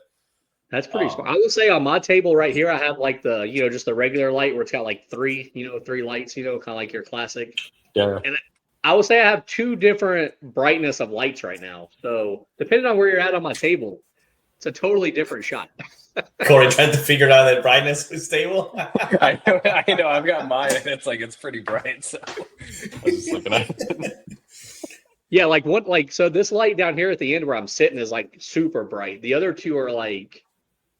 That's pretty smart. I would say on my table right here, I have like the just the regular light where it's got like three lights, kind of like your classic. Yeah. And I would say I have two different brightness of lights right now. So depending on where you're at on my table, it's a totally different shot. Corey trying to figure out that brightness is stable. I know. I've got mine, and it's pretty bright. So I was just looking at it. Yeah, so this light down here at the end where I'm sitting is like super bright. The other two are like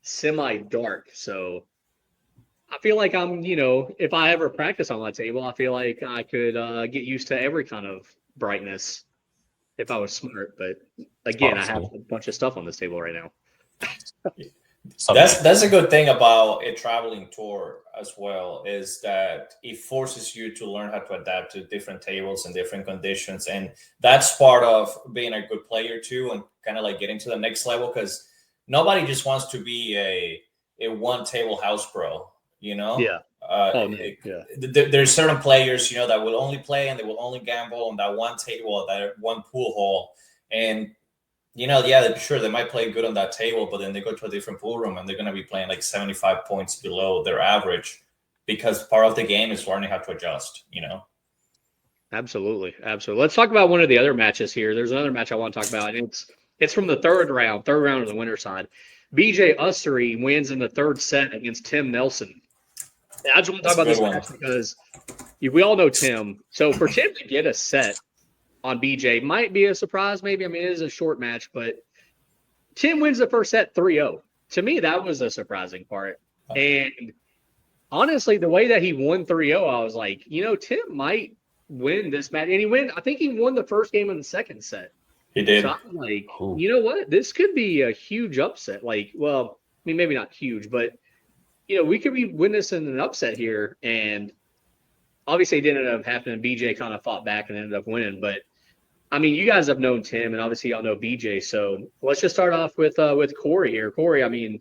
semi-dark. So I feel like I'm, if I ever practice on my table, I feel like I could get used to every kind of brightness if I was smart. But again, I have a bunch of stuff on this table right now. That's a good thing about a traveling tour as well, is that it forces you to learn how to adapt to different tables and different conditions. And that's part of being a good player too, and kind of like getting to the next level, because nobody just wants to be a one table house pro. Yeah. There's certain players, that will only play and they will only gamble on that one table, that one pool hall. And, sure, they might play good on that table, but then they go to a different pool room and they're going to be playing like 75 points below their average, because part of the game is learning how to adjust, Absolutely. Let's talk about one of the other matches here. There's another match I want to talk about. And it's from the third round of the winner's side. BJ Ustery wins in the third set against Tim Nelson. And I just want to talk about this match because we all know Tim. So for Tim to get a set on BJ might be a surprise, maybe. I mean, it is a short match, but Tim wins the first set 3-0. To me, that was a surprising part. And honestly, the way that he won 3-0, I was like, Tim might win this match. And I think he won the first game in the second set. He So did. I'm like, Ooh. you know what? This could be a huge upset. Like, well, I mean, maybe not huge, but we could be witnessing an upset here. And obviously, it didn't end up happening. BJ kind of fought back and ended up winning. But I mean, you guys have known Tim, and obviously, y'all know BJ. So let's just start off with Corey here. Corey, I mean,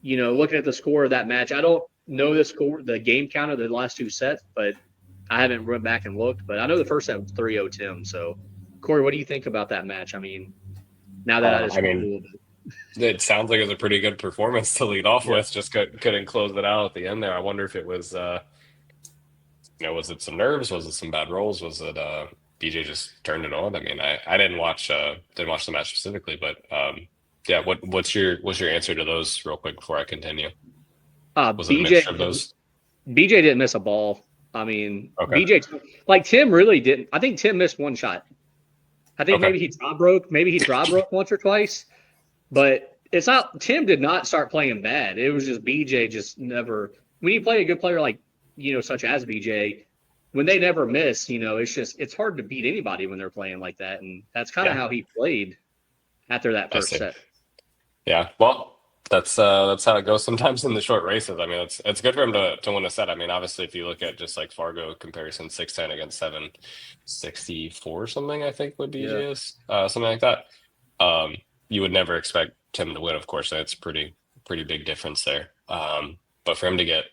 looking at the score of that match, I don't know the game count of the last two sets, but I haven't went back and looked. But I know the first set was 3-0 Tim. So, Corey, what do you think about that match? I mean, now that I just I mean, a little bit. it sounds like it was a pretty good performance to lead off Yeah. with. Just couldn't close it out at the end there. I wonder if it was, was it some nerves? Was it some bad rolls? Was it BJ just turned it on? I mean, I didn't watch the match specifically, but yeah. What's your answer to those real quick before I continue? Was it a mixture of those? BJ didn't miss a ball. I mean, Okay. BJ, like Tim really didn't. I think Tim missed one shot. I think maybe he draw broke. Maybe he draw broke once or twice. But it's not. Tim did not start playing bad. It was just BJ just never. When you play a good player like such as BJ, when they never miss, it's hard to beat anybody when they're playing like that, and that's kind of how he played after that first set. Yeah, well, that's how it goes sometimes in the short races. I mean, it's good for him to win a set. I mean, obviously, if you look at just like Fargo comparison, 6-10 against 7-64 something, I think would be is something like that. You would never expect Tim to win, of course. That's pretty big difference there. But for him to get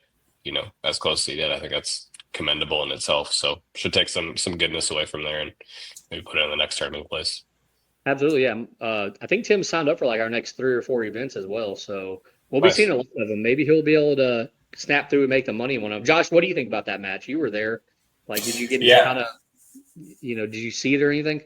as close as he did, I think that's commendable in itself. So should take some goodness away from there and maybe put it in the next tournament place. Absolutely, yeah. I think Tim signed up for like our next 3 or 4 events as well. So we'll be seeing a lot of them. Maybe he'll be able to snap through and make the money one of them. Josh, what do you think about that match? You were there. Like, did you get kind of, did you see it or anything?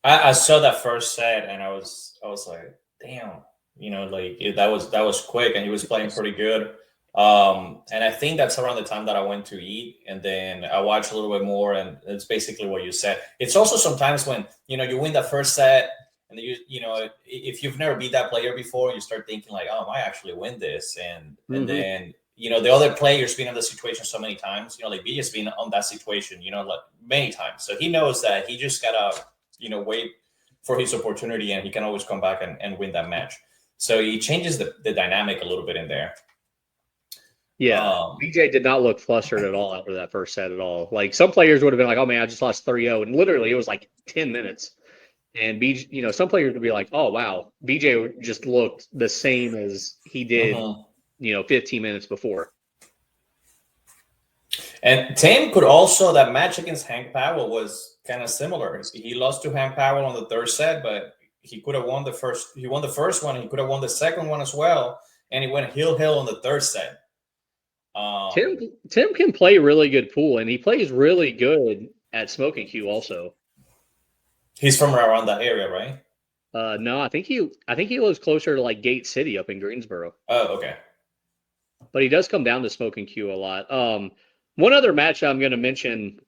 I saw that first set and I was like, damn, that was quick and he was playing pretty good. And I think that's around the time that I went to eat, and then I watched a little bit more, and it's basically what you said. It's also sometimes when you win the first set, and if you've never beat that player before, you start thinking like, oh, I might actually win this, and then the other player's been in the situation so many times. Like B has been on that situation, like many times, so he knows that he just gotta wait for his opportunity, and he can always come back and win that match. So he changes the dynamic a little bit in there. Yeah, BJ did not look flustered at all after that first set at all. Like some players would have been like, "Oh man, I just lost 3-0," and literally it was like 10 minutes. And BJ, some players would be like, "Oh wow, BJ just looked the same as he did, 15 minutes before." And Tim could also, that match against Hank Powell was kind of similar. He lost to Hank Powell on the third set, but he could have won the first. He won the first one. He could have won the second one as well, and he went hill on the third set. Tim can play really good pool, and he plays really good at Smoking Q also. He's from around that area, right? No, I think he lives closer to like Gate City up in Greensboro. Oh, okay. But he does come down to Smoking Q a lot. One other match I'm going to mention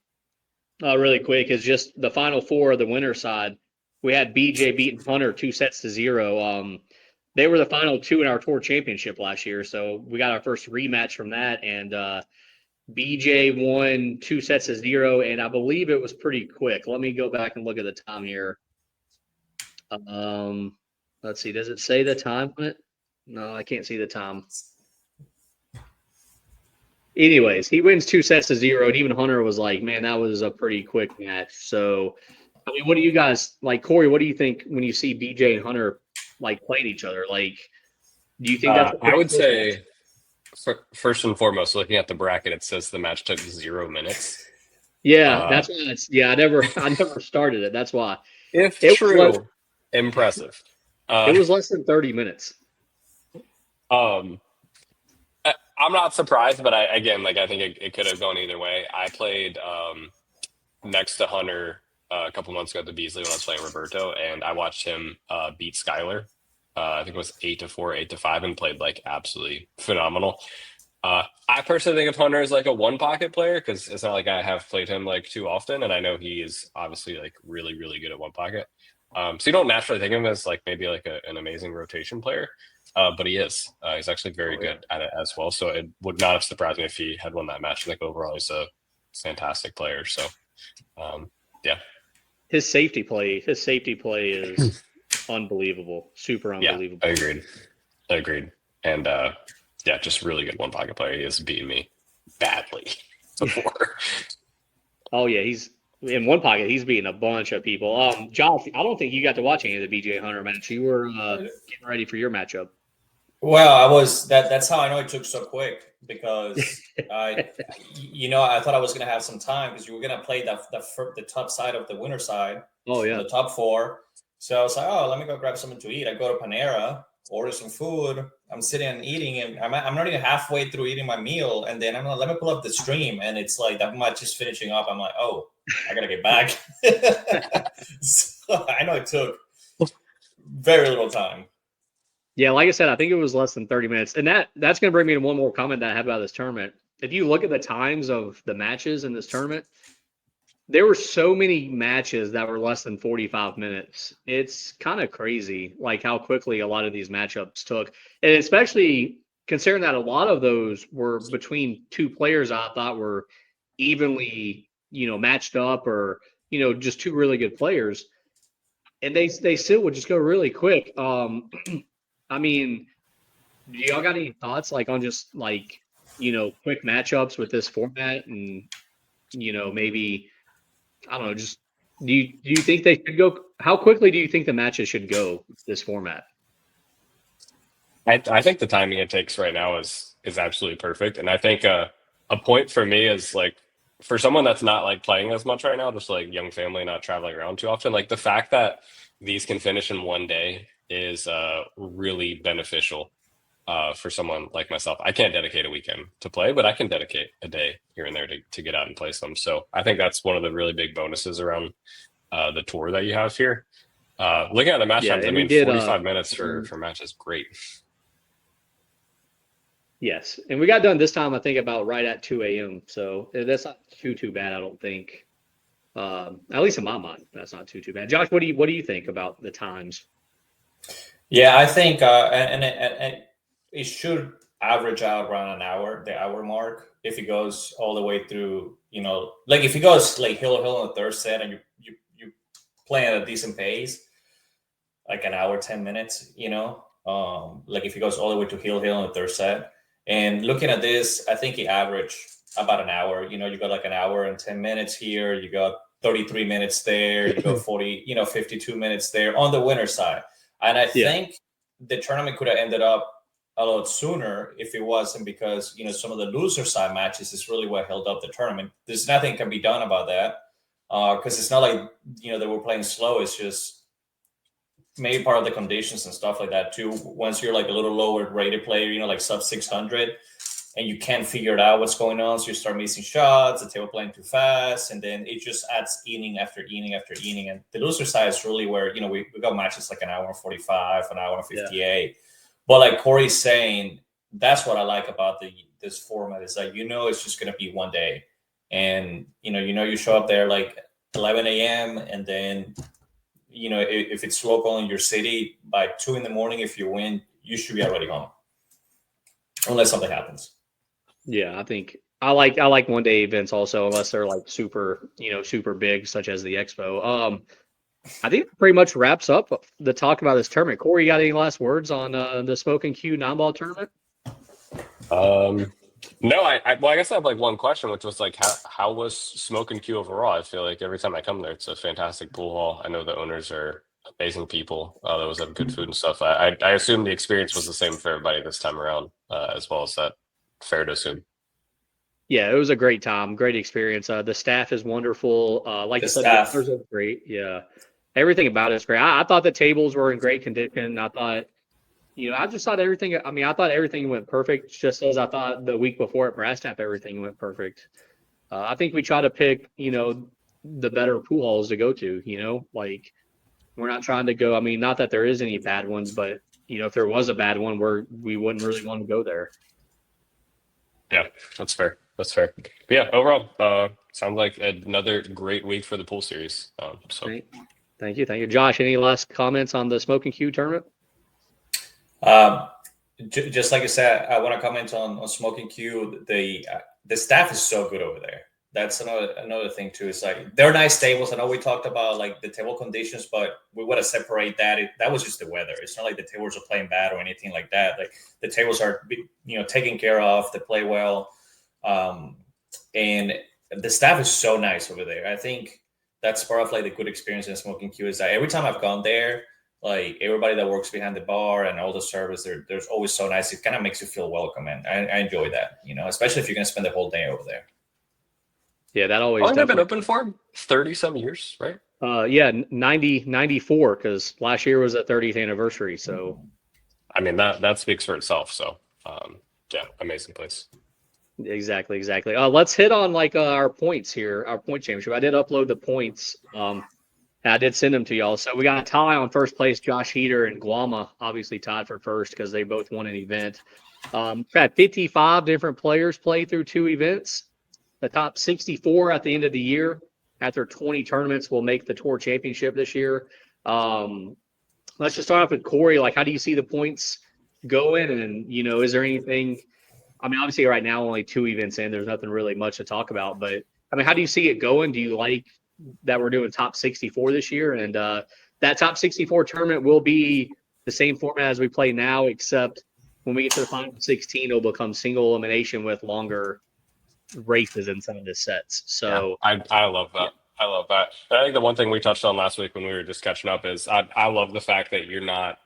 really quick is just the final four of the winner side. We had BJ beating Hunter 2-0. They were the final two in our tour championship last year, so we got our first rematch from that, and BJ won 2-0, and I believe it was pretty quick. Let me go back and look at the time here. Let's see. Does it say the time on it? No, I can't see the time. Anyways, he wins 2-0, and even Hunter was like, man, that was a pretty quick match. So, I mean, what do you guys, like, Corey, what do you think when you see BJ and Hunter, like, playing each other? Like, do you think that's I would say, first and foremost, looking at the bracket, it says the match took 0 minutes. Yeah, that's why I never started it. That's why. If true, impressive. It was less than 30 minutes. I'm not surprised, but I think it could have gone either way. I played next to Hunter a couple months ago at the Beasley when I was playing Roberto, and I watched him beat Skyler. I think it was 8-4, 8-5, and played like absolutely phenomenal. I personally think of Hunter as like a one pocket player because it's not like I have played him like too often, and I know he is obviously like really, really good at one pocket. So you don't naturally think of him as like maybe like an amazing rotation player. but he is. He's actually very Oh, yeah. good at it as well. So it would not have surprised me if he had won that match. I think overall he's a fantastic player. So, yeah. His safety play is unbelievable, super Yeah, unbelievable. I agreed. And yeah, just really good one pocket player. He has beaten me badly before. Oh yeah, he's in one pocket. He's beating a bunch of people. Josh, I don't think you got to watch any of the BJ Hunter match. You were getting ready for your matchup. Well, I was that's how I know it took so quick because I thought I was gonna have some time because you were gonna play the top side of the winner side, Oh yeah, the top four. So I was like, oh, let me go grab something to eat. I go to Panera, order some food. I'm sitting and eating, and I'm not even halfway through eating my meal, and then I'm like, let me pull up the stream, and it's like that match is finishing up. I'm like, oh, I gotta get back. So I know it took very little time. yeah. Like I said, I think it was less than 30 minutes, and that's going to bring me to one more comment that I have about this tournament. If you look at the times of the matches in this tournament, there were so many matches that were less than 45 minutes. It's kind of crazy, like how quickly a lot of these matchups took, and especially considering that a lot of those were between two players I thought were evenly, matched up, or just two really good players, and they still would just go really quick. I mean, do y'all got any thoughts like on just like quick matchups with this format, and maybe I don't know, just do you think they should go? How quickly do you think the matches should go this format? I think the timing it takes right now is absolutely perfect. And I think a point for me is like for someone that's not like playing as much right now, just like young family, not traveling around too often, like the fact that these can finish in one day is really beneficial for someone like myself. I can't dedicate a weekend to play, but I can dedicate a day here and there to get out and play some. So I think that's one of the really big bonuses around the tour that you have here. Looking at the match Yeah, times, I and we mean, did 45 minutes for matches, great. yes, and we got done this time I think about right at 2 a.m. So that's not too bad, I don't think. At least in my mind, that's not too bad. Josh, what do you think about the times? Yeah, I think, and it should average out around an hour, the hour mark, if it goes all the way through. Like if it goes like hill in the third set, and you play at a decent pace, like an hour 10 minutes. Like if it goes all the way to hill in the third set, and looking at this, I think it averaged about an hour. You got like an hour and 10 minutes here. You got 33 minutes there. You go 52 minutes there on the winner side. And I think the tournament could have ended up a lot sooner if it wasn't because, some of the loser side matches is really what held up the tournament. There's nothing can be done about that because it's not like, they were playing slow. It's just maybe part of the conditions and stuff like that too. Once you're like a little lower rated player, like sub 600, and you can't figure it out what's going on. So you start missing shots, the table playing too fast, and then it just adds inning after inning after inning. And the loser side is really where, we got matches like an hour and 45, an hour and 58. Yeah. But like Corey's saying, that's what I like about this format is like, it's just going to be one day. And, you show up there like 11 a.m. and then, if it's local in your city by 2 a.m, if you win, you should be already home. Unless something happens. Yeah, I think I like one day events also, unless they're like super big, such as the Expo. I think that pretty much wraps up the talk about this tournament. Corey, you got any last words on the Smoking Q 9-ball tournament? No, well, I guess I have like one question, which was like, how was Smoking Q overall? I feel like every time I come there, it's a fantastic pool hall. I know the owners are amazing people. They always have good food and stuff. I assume the experience was the same for everybody this time around, as well as that. Fair to assume. Yeah, it was a great time, great experience. The staff is wonderful. Like I said, the owners are great. Yeah, everything about it is great. I thought the tables were in great condition. I thought, I just thought everything. I mean, I thought everything went perfect, just as I thought the week before at Brass Tap everything went perfect. I think we try to pick, the better pool halls to go to. Like we're not trying to go. I mean, not that there is any bad ones, but if there was a bad one, we wouldn't really want to go there. Yeah, that's fair. But yeah, overall, sounds like another great week for the pool series. So thank you. Josh, any last comments on the Smoking Q tournament? just like I said, I want to comment on Smoking Q. The staff is so good over there. That's another thing too. It's like they're nice tables. I know we talked about like the table conditions, but we want to separate that. That was just the weather. It's not like the tables are playing bad or anything like that. Like the tables are, taken care of. They play well, and the staff is so nice over there. I think that's part of like the good experience in Smoking Q is that every time I've gone there, like everybody that works behind the bar and all the service, there's always so nice. It kind of makes you feel welcome, and I enjoy that. Especially if you're gonna spend the whole day over there. Yeah, that always How long have they been definitely. open for? 30-some years, right? Yeah, 94 because last year was the 30th anniversary. So I mean, that speaks for itself. So, yeah, amazing place. exactly. Let's hit on like our points here, our point championship. I did upload the points. And I did send them to y'all. So we got a tie on first place, Josh Heater and Guama, obviously tied for first because they both won an event. Had 55 different players play through 2 events. The top 64 at the end of the year, after 20 tournaments, will make the tour championship this year. Let's just start off with Corey. Like, how do you see the points going? And, is there anything? I mean, obviously, right now, only 2 events in. There's nothing really much to talk about. But, I mean, how do you see it going? Do you like that we're doing top 64 this year? And that top 64 tournament will be the same format as we play now, except when we get to the final 16, it'll become single elimination with longer races in some of the sets. So I love that. I love that. And I think the one thing we touched on last week when we were just catching up is I love the fact that you're not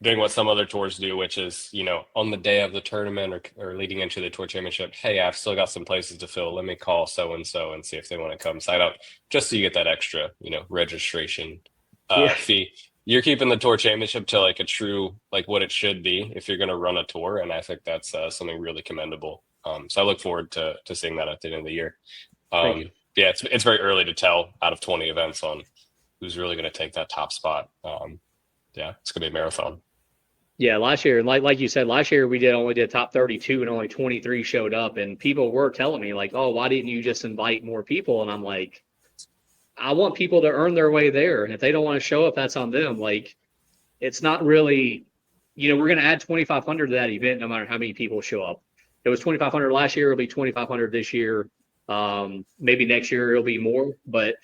doing what some other tours do, which is, on the day of the tournament or leading into the tour championship, hey, I've still got some places to fill. Let me call so-and-so and see if they want to come sign up, just so you get that extra, registration yeah, fee. You're keeping the tour championship to like a true, like what it should be if you're going to run a tour. And I think that's something really commendable. So I look forward to seeing that at the end of the year. thank you. Yeah, it's very early to tell out of 20 events on who's really going to take that top spot. Yeah, it's going to be a marathon. Yeah, last year, like you said, last year we only did top 32 and only 23 showed up, and people were telling me like, "Oh, why didn't you just invite more people?" And I'm like, I want people to earn their way there, and if they don't want to show up, that's on them. Like, it's not really, we're going to add 2,500 to that event no matter how many people show up. It was 2,500 last year; it'll be 2,500 this year. Maybe next year it'll be more, but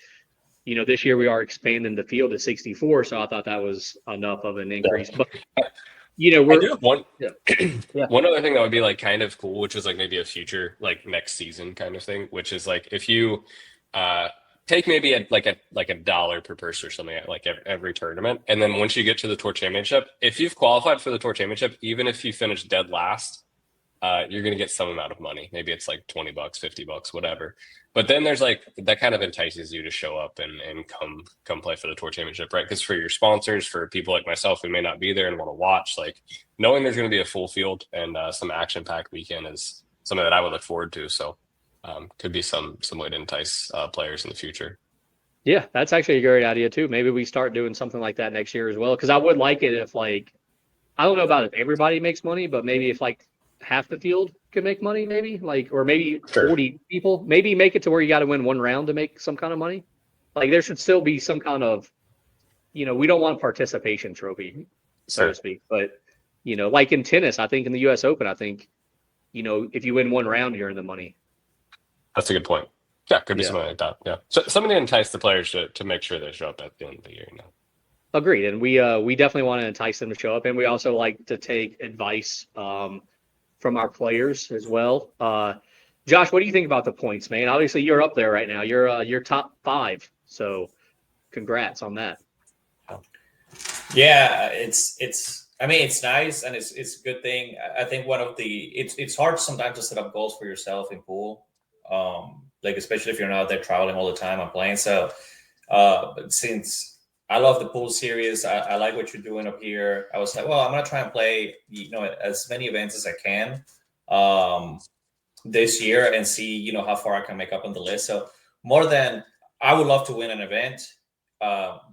this year we are expanding the field to 64, so I thought that was enough of an increase. But I we're do have one yeah. Yeah. one other thing that would be like kind of cool, which is like maybe a future like next season kind of thing, which is like if you take maybe a dollar per person or something at like every tournament, and then once you get to the tour championship, if you've qualified for the tour championship, even if you finish dead last, you're going to get some amount of money. Maybe it's like $20, $50, whatever. But then there's like that kind of entices you to show up and come play for the tour championship, right? Because for your sponsors, for people like myself who may not be there and want to watch, like knowing there's going to be a full field and some action-packed weekend is something that I would look forward to. So could be some way to entice players in the future. Yeah, that's actually a great idea too. Maybe we start doing something like that next year as well. Because I would like it if like I don't know about if everybody makes money, but maybe if like half the field could make money, maybe like or maybe Sure. 40 people, maybe make it to where you got to win one round to make some kind of money. Like there should still be some kind of, we don't want a participation trophy, so to Sure. speak. But like in tennis, I think in the U.S. Open, I think if you win one round, you're in the money. That's a good point. Yeah, could be Yeah. something like that. Yeah. So something to entice the players to make sure they show up at the end of the year. Agreed, and we definitely want to entice them to show up, and we also like to take advice from our players as well. Josh, what do you think about the points, man? Obviously, you're up there right now. You're top 5, so congrats on that. Yeah, it's. I mean, it's nice and it's a good thing. I think it's hard sometimes to set up goals for yourself in pool, like especially if you're not out there traveling all the time and playing. So, but since I love the pool series, I like what you're doing up here. I was like, well, I'm gonna try and play as many events as I can this year and see how far I can make up on the list. So more than I would love to win an event.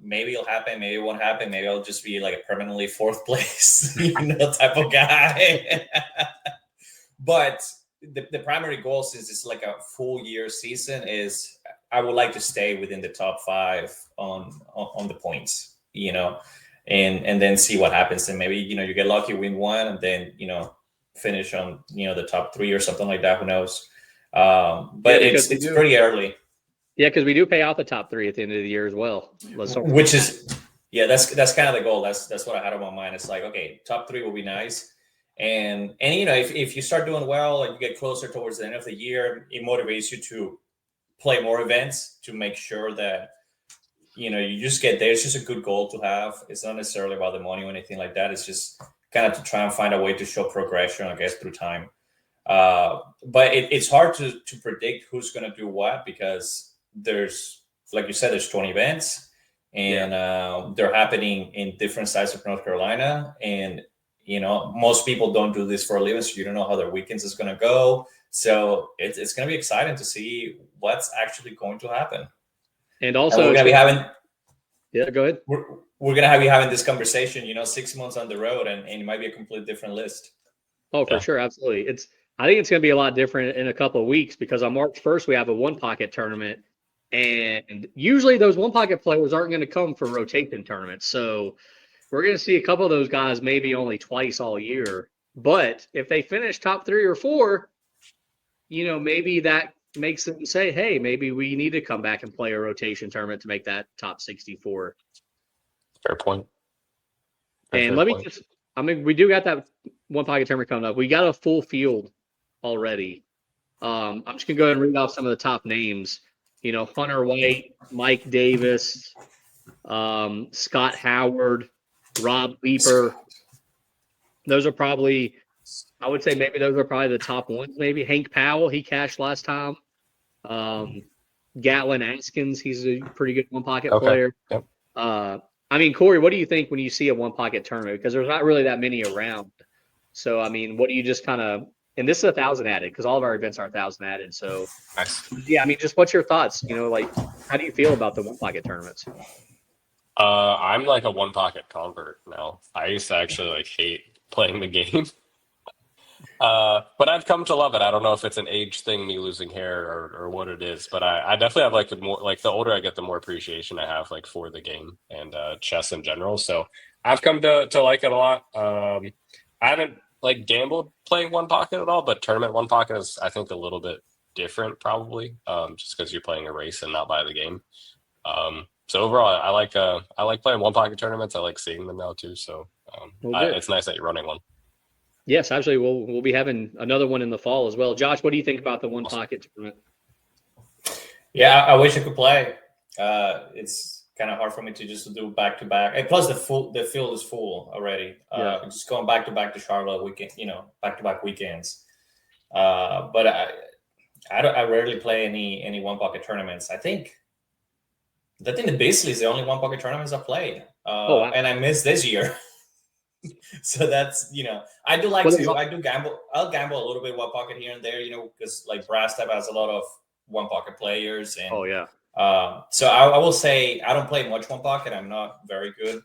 Maybe it'll happen, maybe it won't happen, maybe I'll just be like a permanently 4th place type of guy. But the primary goal, since it's like a full year season, is I would like to stay within the top 5 on the points, and then see what happens. And maybe, you get lucky, win one, and then, finish on, the top 3 or something like that. Who knows? But it's pretty early. Yeah, because we do pay out the top 3 at the end of the year as well. Which is, that's kind of the goal. That's what I had on my mind. It's like, okay, top 3 will be nice. And if you start doing well and you get closer towards the end of the year, it motivates you to play more events, to make sure that, you just get there. It's just a good goal to have. It's not necessarily about the money or anything like that. It's just kind of to try and find a way to show progression, I guess, through time. But it's hard to predict who's going to do what, because there's, like you said, there's 20 events, and they're happening in different sides of North Carolina. And, most people don't do this for a living, so you don't know how their weekends is going to go. So it's going to be exciting to see what's actually going to happen. And also, we're going to be having. Yeah, go ahead. We're going to be having this conversation, 6 months on the road, and it might be a completely different list. Oh, for sure. Absolutely. I think it's going to be a lot different in a couple of weeks, because on March 1st, we have a one pocket tournament. And usually those one pocket players aren't going to come for rotation tournaments. So we're going to see a couple of those guys maybe only twice all year. But if they finish top 3 or 4, maybe that makes them say, hey, maybe we need to come back and play a rotation tournament to make that top 64. Fair point. And we do got that one pocket tournament coming up. We got a full field already. I'm just going to go ahead and read off some of the top names. Hunter White, Mike Davis, Scott Howard, Rob Leeper. Those are probably, I would say maybe those are probably the top ones. Maybe Hank Powell, he cashed last time. Gatlin Askins, he's a pretty good one pocket player. Yep. Corey, what do you think when you see a one pocket tournament? Because there's not really that many around. So, what do you just kind of, and this is 1,000 added, because all of our events are 1,000 added. So, Nice. Yeah, just what's your thoughts? How do you feel about the one pocket tournaments? I'm like a one pocket convert now. I used to actually hate playing the game. But I've come to love it. I don't know if it's an age thing, me losing hair, or what it is, but I definitely have the older I get, the more appreciation I have for the game and chess in general. So I've come to like it a lot. I haven't gambled playing one pocket at all, but tournament one pocket is, I think, a little bit different probably, just because you're playing a race and not by the game. So overall, I like playing one pocket tournaments. I like seeing them now too. So it's nice that you're running one. Yes, actually, we'll be having another one in the fall as well. Josh, what do you think about the one pocket tournament? Yeah, I wish I could play. It's kind of hard for me to just do back to back. And plus, the field is full already. Just going back to back to Charlotte weekend, back to back weekends. But I rarely play any one pocket tournaments. I think the Beasley is the only one pocket tournaments I played. Wow. And I missed this year. So that's, I do gamble. I'll gamble a little bit one pocket here and there, because Brass Tab has a lot of one pocket players. And so I will say I don't play much one pocket. I'm not very good,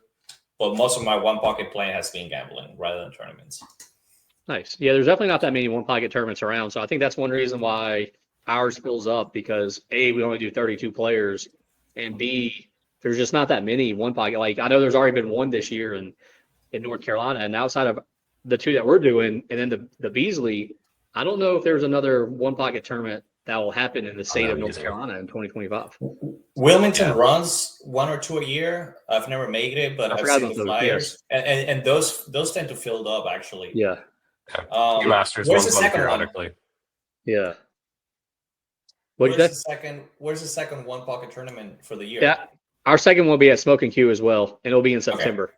but most of my one pocket playing has been gambling rather than tournaments. Nice. Yeah, there's definitely not that many one pocket tournaments around. So I think that's one reason why ours fills up, because A, we only do 32 players, and B, there's just not that many one pocket. I know there's already been one this year in North Carolina, and outside of the 2 that we're doing, and then the Beasley, I don't know if there's another one pocket tournament that will happen in the state of North Carolina in 2025. Wilmington runs 1 or 2 a year. I've never made it, but I've seen the flyers, and those tend to fill up actually. Yeah. Masters where's the second one? Yeah. Where's the second one pocket tournament for the year? Yeah, our second will be at Smoke and Q as well, and it'll be in September. Okay.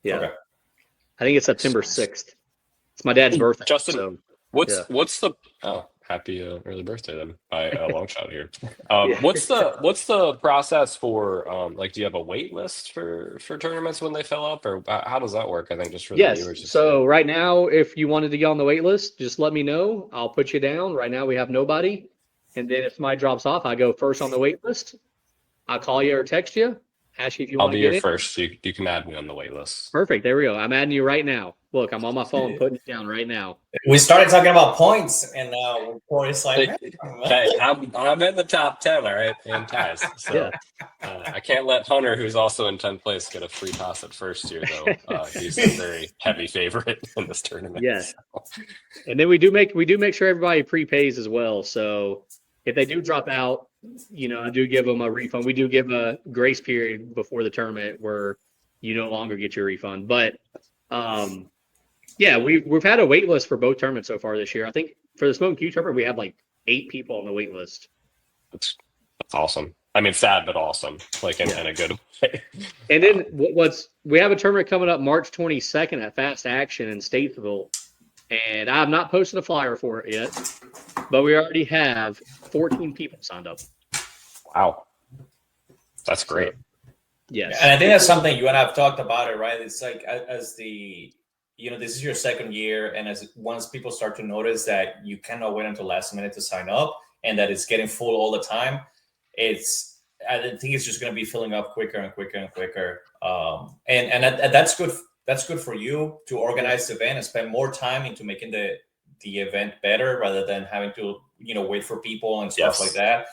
Yeah. Okay. I think it's September 6th. It's my dad's birthday. Justin, what's the happy early birthday then by a long shot here. What's the process for do you have a wait list for tournaments when they fill up, or how does that work? I think just for the viewers. So right now, if you wanted to get on the wait list, just let me know. I'll put you down. Right now we have nobody. And then if somebody drops off, I go first on the wait list. I'll call you or text you. Ashley, if you I'll want to be get your in. first. You can add me on the wait list. Perfect. There we go. I'm adding you right now. Look, I'm on my phone putting it down right now. We started talking about points, and now Corey's like, Hey, I'm in the top 10, all right, and ties. So I can't let Hunter, who's also in 10th place, get a free toss at first here, though. He's a very heavy favorite in this tournament. Yes. So. And then we do make sure everybody prepays as well. So if they do drop out, I do give them a refund. We do give a grace period before the tournament where you no longer get your refund. But yeah, we've had a wait list for both tournaments so far this year. I think for the Smoke and Q tournament, we had like 8 people on the wait list. That's awesome. I mean, sad but awesome, like in a good way. And then we have a tournament coming up March 22nd at Fast Action in Statesville, and I have not posted a flyer for it yet, but we already have 14 people signed up. Wow, that's great. Yes, and I think that's something you and I have talked about it, right? It's like as the this is your second year, and as once people start to notice that you cannot wait until last minute to sign up, and that it's getting full all the time, I think it's just going to be filling up quicker and quicker and quicker. And that's good. That's good for you to organize the event and spend more time into making the event better rather than having to wait for people and stuff like that.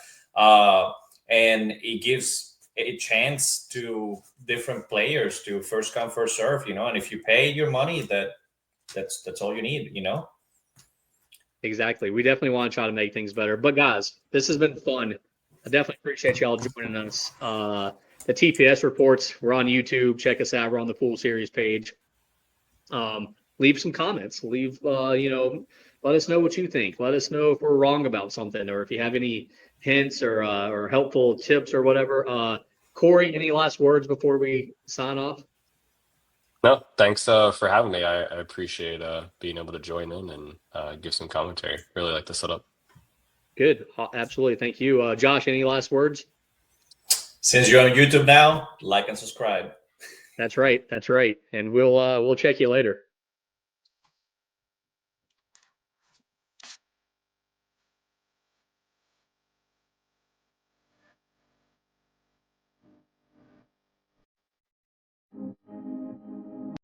And it gives a chance to different players to first come first serve, and if you pay your money, that's all you need, Exactly. We definitely want to try to make things better. But guys, this has been fun. I definitely appreciate y'all joining us. The TPS reports, we're on YouTube. Check us out. We're on the Pool Series page. Leave some comments. Leave, let us know what you think. Let us know if we're wrong about something, or if you have any hints or helpful tips or whatever. Corey, any last words before we sign off? No, thanks for having me. I appreciate being able to join in and give some commentary. Really like the setup. Good. Absolutely. Thank you. Josh, any last words? Since you're on YouTube now, like and subscribe. That's right. And we'll check you later.